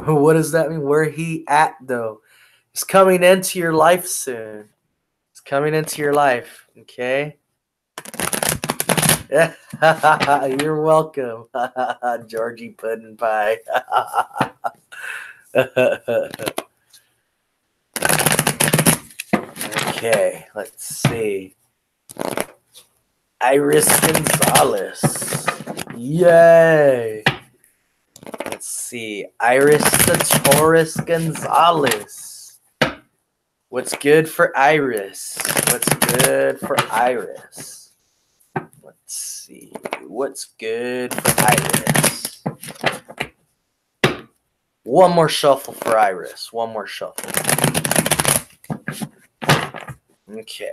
What does that mean? Where he at, though? He's coming into your life soon. He's coming into your life, okay? Yeah, you're welcome, Georgie Puddin' Pie. Okay, let's see. Iris Gonzalez. Yay! Let's see. Iris the Taurus Gonzalez. What's good for Iris? What's good for Iris? Let's see. What's good for Iris? One more shuffle for Iris. One more shuffle. Okay.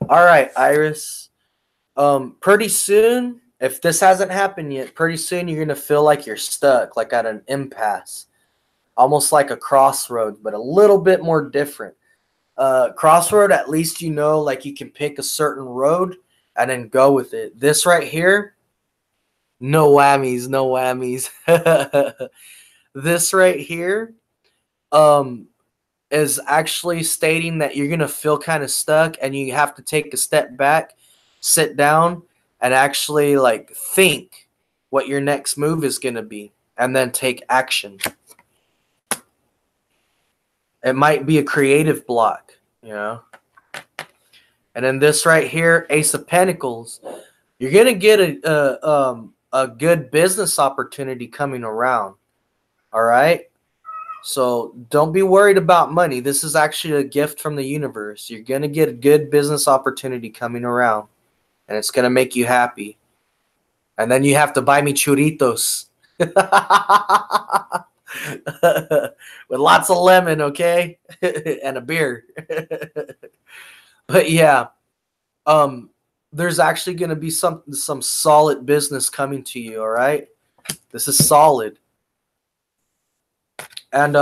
All right, Iris. Pretty soon, if this hasn't happened yet, pretty soon you're gonna feel like you're stuck, like at an impasse, almost like a crossroads, but a little bit more different. Crossroad, at least like you can pick a certain road and then go with it. This right here, no whammies, no whammies. This right here, is actually stating that you're gonna feel kind of stuck and you have to take a step back, sit down, and actually think what your next move is gonna be, and then take action. It might be a creative block, And then this right here, Ace of Pentacles, you're gonna get a good business opportunity coming around. All right. So don't be worried about money. This is actually a gift from the universe. You're going to get a good business opportunity coming around, and it's going to make you happy. And then you have to buy me churritos. With lots of lemon, okay? And a beer. But yeah, there's actually going to be some solid business coming to you, all right? This is solid. And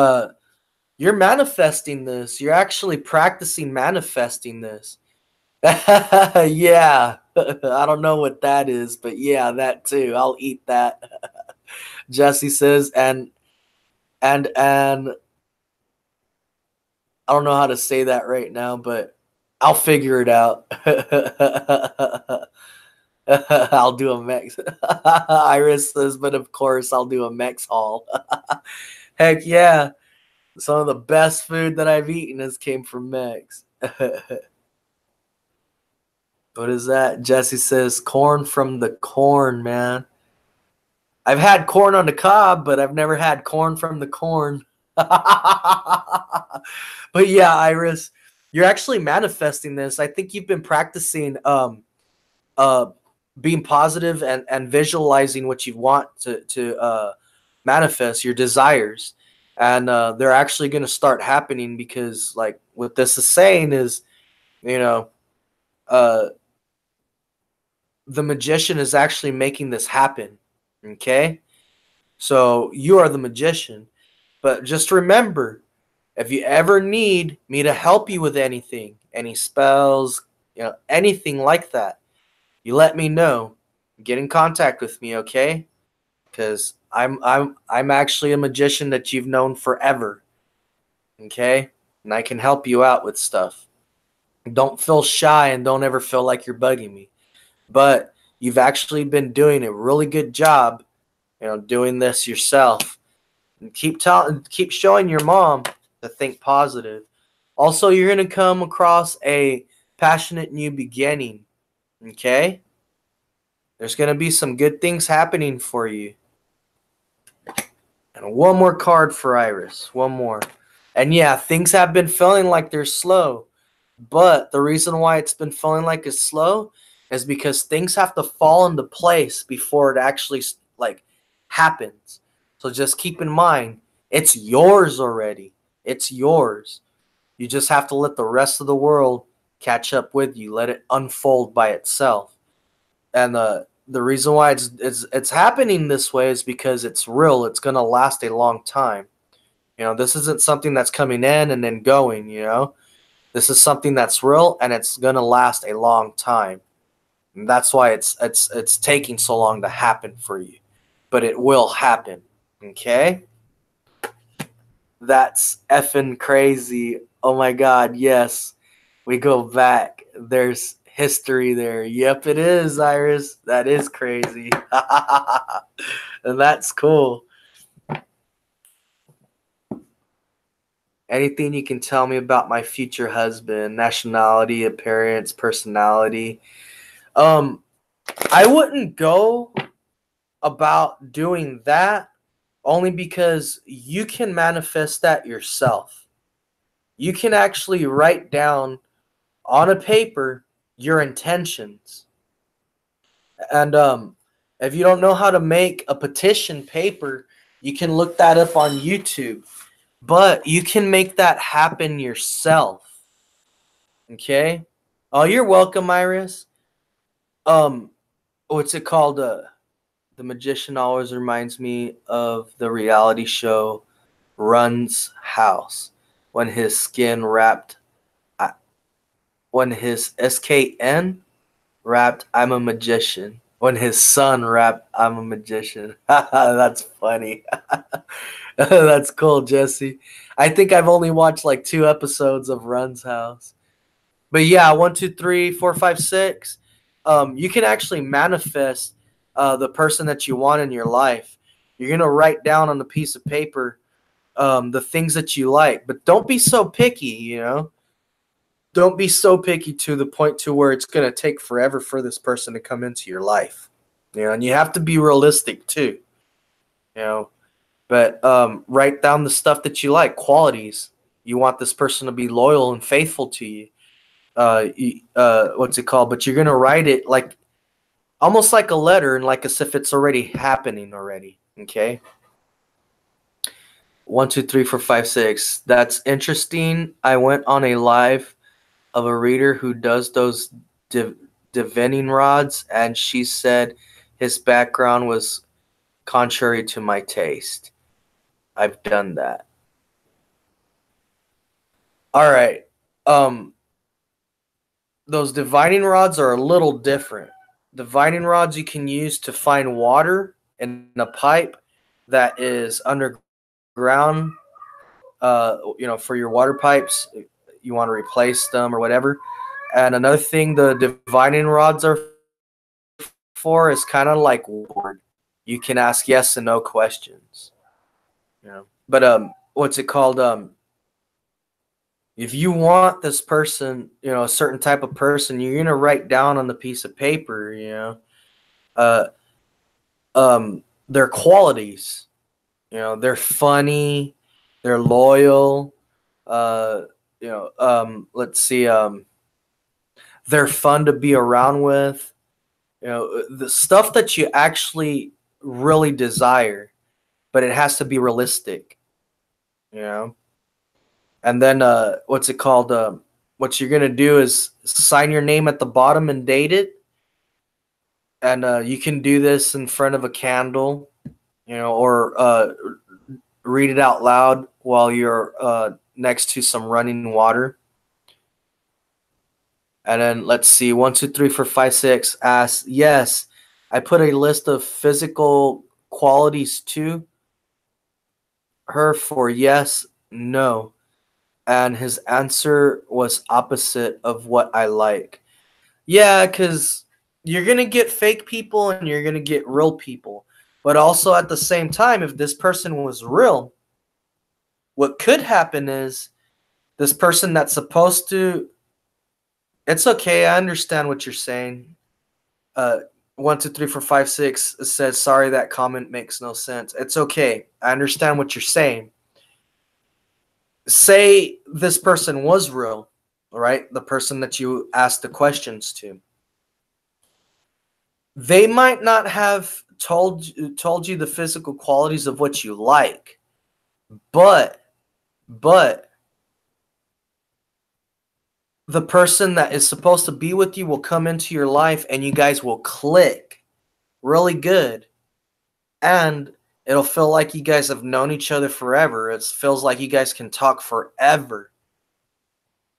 you're manifesting this. You're actually practicing manifesting this. Yeah. I don't know what that is, but yeah, that too. I'll eat that. Jesse says, and I don't know how to say that right now, but I'll figure it out. I'll do a Mex. Iris says, but of course I'll do a Mex haul. Heck yeah. Some of the best food that I've eaten has came from Mex. What is that? Jesse says, corn from the corn, man. I've had corn on the cob, but I've never had corn from the corn. But yeah, Iris, you're actually manifesting this. I think you've been practicing being positive and visualizing what you want to manifest, your desires. And they're actually going to start happening because, what this is saying is, the magician is actually making this happen. Okay? So you are the magician. But just remember, if you ever need me to help you with anything, any spells, anything like that, you let me know. Get in contact with me, okay? Because I'm actually a magician that you've known forever. Okay? And I can help you out with stuff. Don't feel shy and don't ever feel like you're bugging me. But you've actually been doing a really good job, doing this yourself. And keep showing your mom to think positive. Also, you're gonna come across a passionate new beginning. Okay? There's gonna be some good things happening for you. And one more card for Iris. One more. And yeah, things have been feeling like they're slow. But the reason why it's been feeling like it's slow is because things have to fall into place before it actually like happens. So just keep in mind, it's yours already. It's yours. You just have to let the rest of the world catch up with you. Let it unfold by itself. And the reason why it's happening this way is because it's real. It's gonna last a long time. You know, this isn't something that's coming in and then going. You know, this is something that's real and it's gonna last a long time. And that's why it's taking so long to happen for you, but it will happen. Okay, that's effing crazy. Oh my God, yes, we go back. There's history there. Yep, it is, Iris. That is crazy. And that's cool. Anything you can tell me about my future husband, nationality, appearance, personality? I wouldn't go about doing that only because you can manifest that yourself. You can actually write down on a paper your intentions. And if you don't know how to make a petition paper, you can look that up on YouTube. But you can make that happen yourself. Okay? Oh, you're welcome, Iris. What's it called? The magician always reminds me of the reality show Run's House when his skin wrapped, when his SKN rapped, I'm a magician. When his son rapped, I'm a magician. That's funny. That's cool, Jesse. I think I've only watched like 2 episodes of Run's House. But yeah, 1, 2, 3, 4, 5, 6. You can actually manifest the person that you want in your life. You're going to write down on a piece of paper the things that you like. But don't be so picky, you know. Don't be so picky to the point to where it's going to take forever for this person to come into your life. You know, and you have to be realistic too. You know, but write down the stuff that you like, qualities. You want this person to be loyal and faithful to you. What's it called? But you're going to write it like almost like a letter and like as if it's already happening already. Okay. 1, 2, 3, 4, 5, 6. That's interesting. I went on a live of a reader who does those divining rods, and she said his background was contrary to my taste. I've done that. All right. Those divining rods are a little different. Divining rods you can use to find water in a pipe that is underground. You know, for your water pipes, you want to replace them or whatever. And another thing the divining rods are for is kind of like word. You can ask yes and no questions. You know, but what's it called? If you want this person, you know, a certain type of person, you're gonna write down on the piece of paper, you know, their qualities. You know, they're funny, they're loyal. You know, let's see, they're fun to be around with. You know, the stuff that you actually really desire, but it has to be realistic. You know, and then what's it called? What you're gonna do is sign your name at the bottom and date it, and you can do this in front of a candle, you know, or read it out loud while you're next to some running water. And then let's see, 1, 2, 3, 4, 5, 6. Asks, yes, I put a list of physical qualities to her for yes, no. And his answer was opposite of what I like. Yeah, because you're going to get fake people and you're going to get real people. But also at the same time, if this person was real, what could happen is this person that's supposed to, it's okay, I understand what you're saying. 1, 2, 3, 4, 5, 6 says, sorry, that comment makes no sense. It's okay. I understand what you're saying. Say this person was real, right? The person that you asked the questions to. They might not have told you the physical qualities of what you like, but the person that is supposed to be with you will come into your life and you guys will click really good. And it'll feel like you guys have known each other forever. It feels like you guys can talk forever.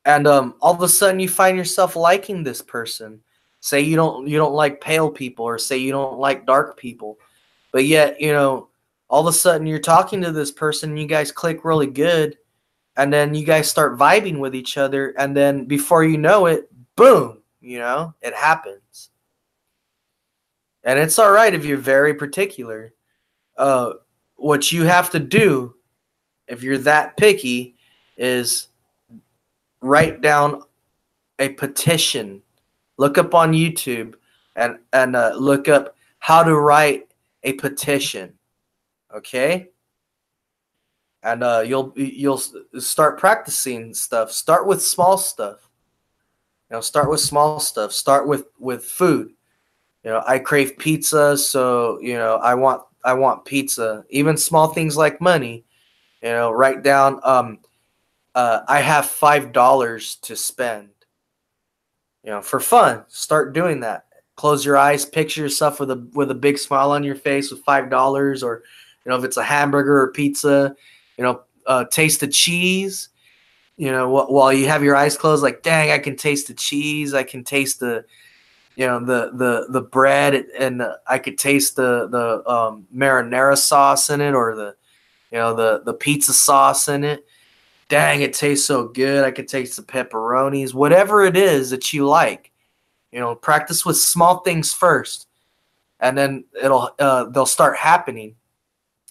And all of a sudden you find yourself liking this person. Say you don't like pale people, or say you don't like dark people. But yet, all of a sudden you're talking to this person and you guys click really good. And then you guys start vibing with each other. And then before you know it, boom, it happens. And it's all right if you're very particular. What you have to do, if you're that picky, is write down a petition. Look up on YouTube and look up how to write a petition. Okay? And you'll start practicing stuff. Start with small stuff. Start with small stuff. Start with food. I crave pizza, so I want pizza. Even small things like money. Write down. I have $5 to spend. For fun. Start doing that. Close your eyes. Picture yourself with a big smile on your face with $5, or if it's a hamburger or pizza. Taste the cheese. While you have your eyes closed, like, dang, I can taste the cheese. I can taste the bread, and I could taste the marinara sauce in it, or the pizza sauce in it. Dang, it tastes so good. I could taste the pepperonis, whatever it is that you like. Practice with small things first, and then they'll start happening.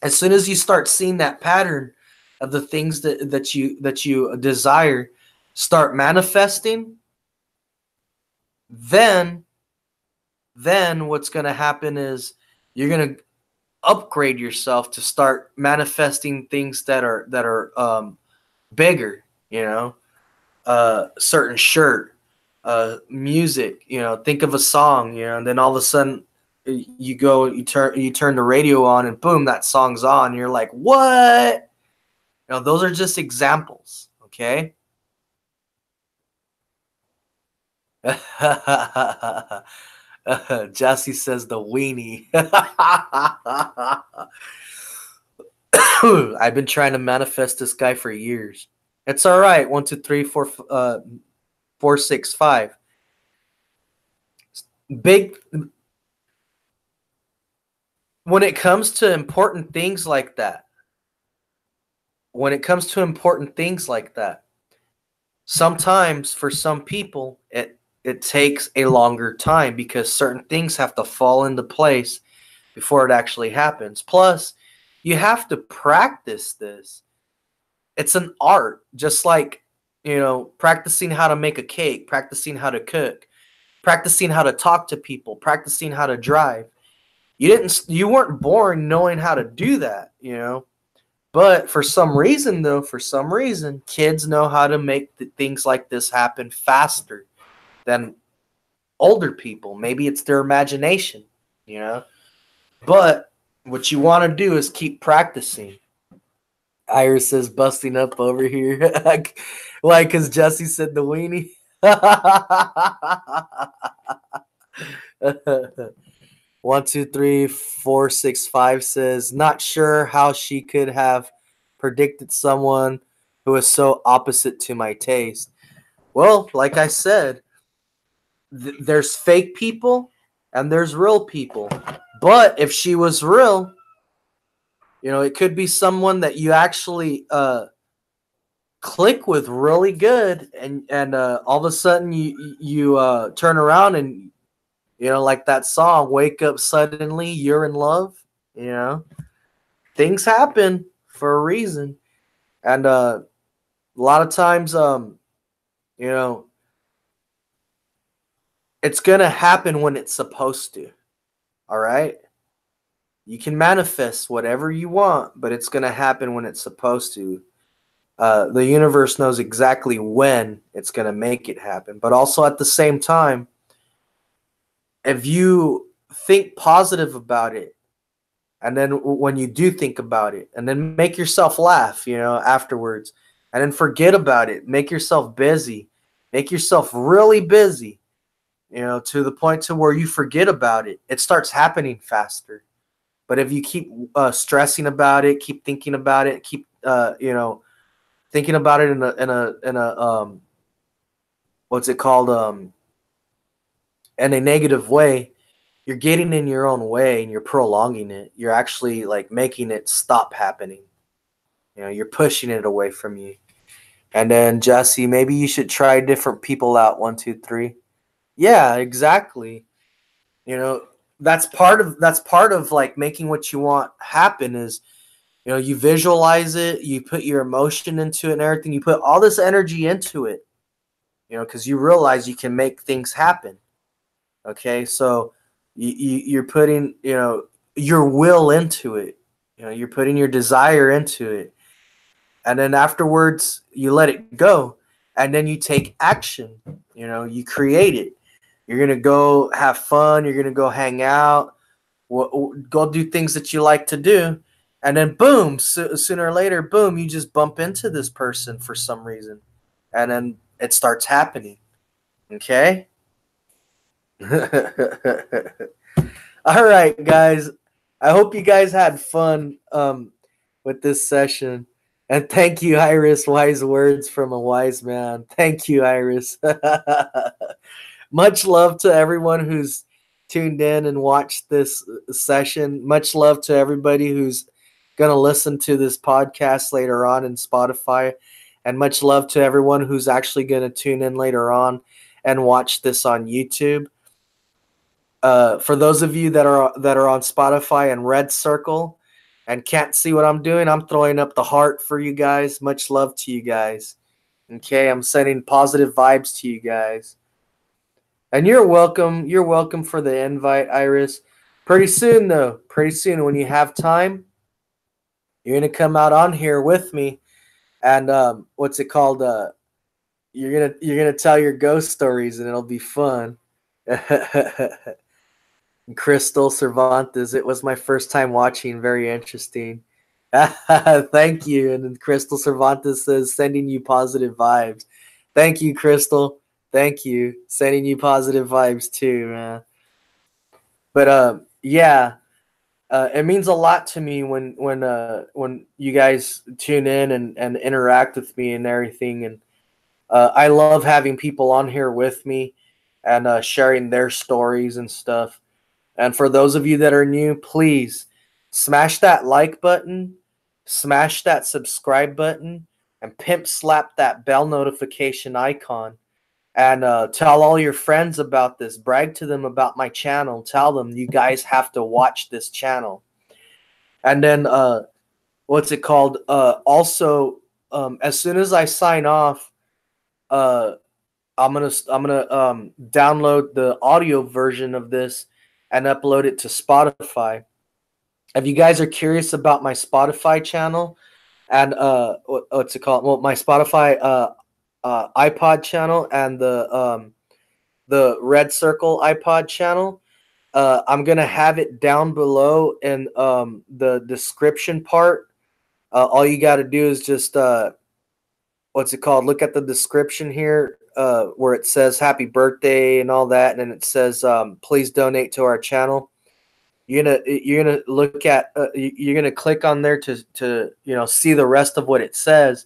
As soon as you start seeing that pattern of the things that you desire start manifesting, then what's going to happen is you're going to upgrade yourself to start manifesting things that are bigger. Certain shirt, music. Think of a song. And then all of a sudden you turn the radio on, and boom, that song's on. And you're like, what? Those are just examples. Okay. Jesse says the weenie. I've been trying to manifest this guy for years. It's all right. 1, 2, 3, 4, 4, 6, 5. Big. When it comes to important things like that, sometimes for some people it takes a longer time, because certain things have to fall into place before it actually happens. Plus, you have to practice this. It's an art, just like, practicing how to make a cake, practicing how to cook, practicing how to talk to people, practicing how to drive. You weren't born knowing how to do that, But for some reason, kids know how to make things like this happen faster than older people. Maybe it's their imagination, But what you want to do is keep practicing. Iris is busting up over here. Why? Because Jesse said the weenie. 1, 2, 3, 4, 6, 5 says, not sure how she could have predicted someone who is so opposite to my taste. Well, like I said, there's fake people and there's real people. But if she was real, it could be someone that you actually click with really good, and all of a sudden you turn around and like that song, Wake Up Suddenly, You're in Love. You know, things happen for a reason, and a lot of times, you know, it's gonna happen when it's supposed to. All right. You can manifest whatever you want, but it's gonna happen when it's supposed to. The universe knows exactly when it's gonna make it happen, but also at the same time, if you think positive about it, and then when you do think about it, and then make yourself laugh, afterwards, and then forget about it, make yourself busy, make yourself really busy, to the point to where you forget about it, it starts happening faster. But if you keep stressing about it, keep thinking about it, keep thinking about it in a what's it called, in a negative way, you're getting in your own way and you're prolonging it. You're actually like making it stop happening. You're pushing it away from you. And then Jesse, maybe you should try different people out. 1, 2, 3. Yeah, exactly. You know, that's part of like making what you want happen is, you visualize it, you put your emotion into it and everything, you put all this energy into it, because you realize you can make things happen. Okay, so you're putting, your will into it. You're putting your desire into it, and then afterwards you let it go, and then you take action. You create it. You're gonna go have fun. You're gonna go hang out. Go do things that you like to do, and then boom, sooner or later, boom, you just bump into this person for some reason, and then it starts happening. Okay. All right, guys. I hope you guys had fun with this session. And thank you, Iris. Wise words from a wise man. Thank you, Iris. Much love to everyone who's tuned in and watched this session. Much love to everybody who's going to listen to this podcast later on in Spotify. And much love to everyone who's actually going to tune in later on and watch this on YouTube. For those of you that are on Spotify and Red Circle and can't see what I'm doing, I'm throwing up the heart for you guys. Much love to you guys. Okay, I'm sending positive vibes to you guys. And you're welcome. You're welcome for the invite, Iris. Pretty soon, though. Pretty soon, when you have time, you're gonna come out on here with me, and what's it called? You're gonna tell your ghost stories, and it'll be fun. Crystal Cervantes. It was my first time watching. Very interesting. Thank you. And then Crystal Cervantes says, sending you positive vibes. Thank you, Crystal. Thank you. Sending you positive vibes too, man. But yeah, it means a lot to me when you guys tune in and interact with me and everything. And I love having people on here with me and sharing their stories and stuff. And for those of you that are new, please smash that like button, smash that subscribe button, and pimp slap that bell notification icon. And tell all your friends about this. Brag to them about my channel. Tell them you guys have to watch this channel. And then, what's it called? Also, as soon as I sign off, I'm gonna download the audio version of this and upload it to Spotify. If you guys are curious about my Spotify channel and what's it called? Well, my Spotify iPod channel and the Red Circle iPod channel, I'm gonna have it down below in the description part. All you got to do is just what's it called? Look at the description here where it says happy birthday and all that, and then it says please donate to our channel. You're gonna look at you're gonna click on there to see the rest of what it says,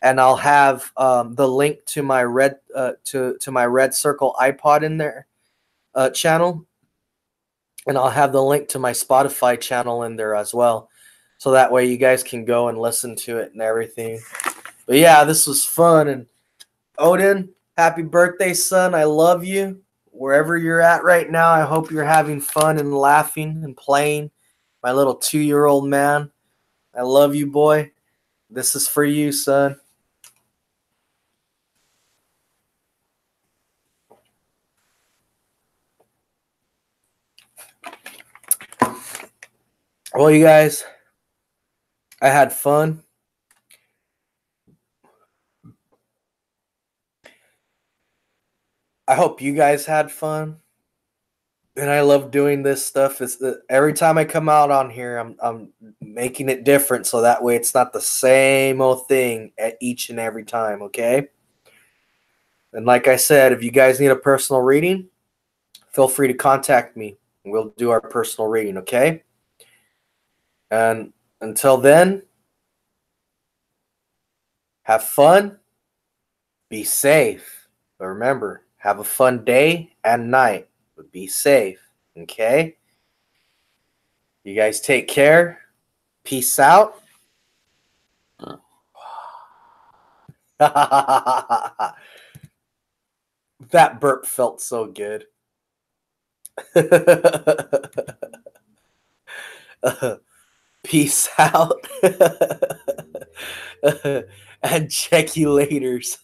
and I'll have the link to my to my Red Circle iPod in there channel, and I'll have the link to my Spotify channel in there as well, so that way you guys can go and listen to it and everything. But yeah, this was fun. And Odin, happy birthday, son. I love you. Wherever you're at right now, I hope you're having fun and laughing and playing. My little 2-year-old man. I love you, boy. This is for you, son. Well, you guys, I had fun. I hope you guys had fun. And I love doing this stuff. Every time I come out on here, I'm making it different, so that way it's not the same old thing at each and every time, okay? And like I said, if you guys need a personal reading, feel free to contact me. We'll do our personal reading, okay? And until then, have fun, be safe. But remember, have a fun day and night, but be safe, okay? You guys take care. Peace out. That burp felt so good. Peace out. And check you laters.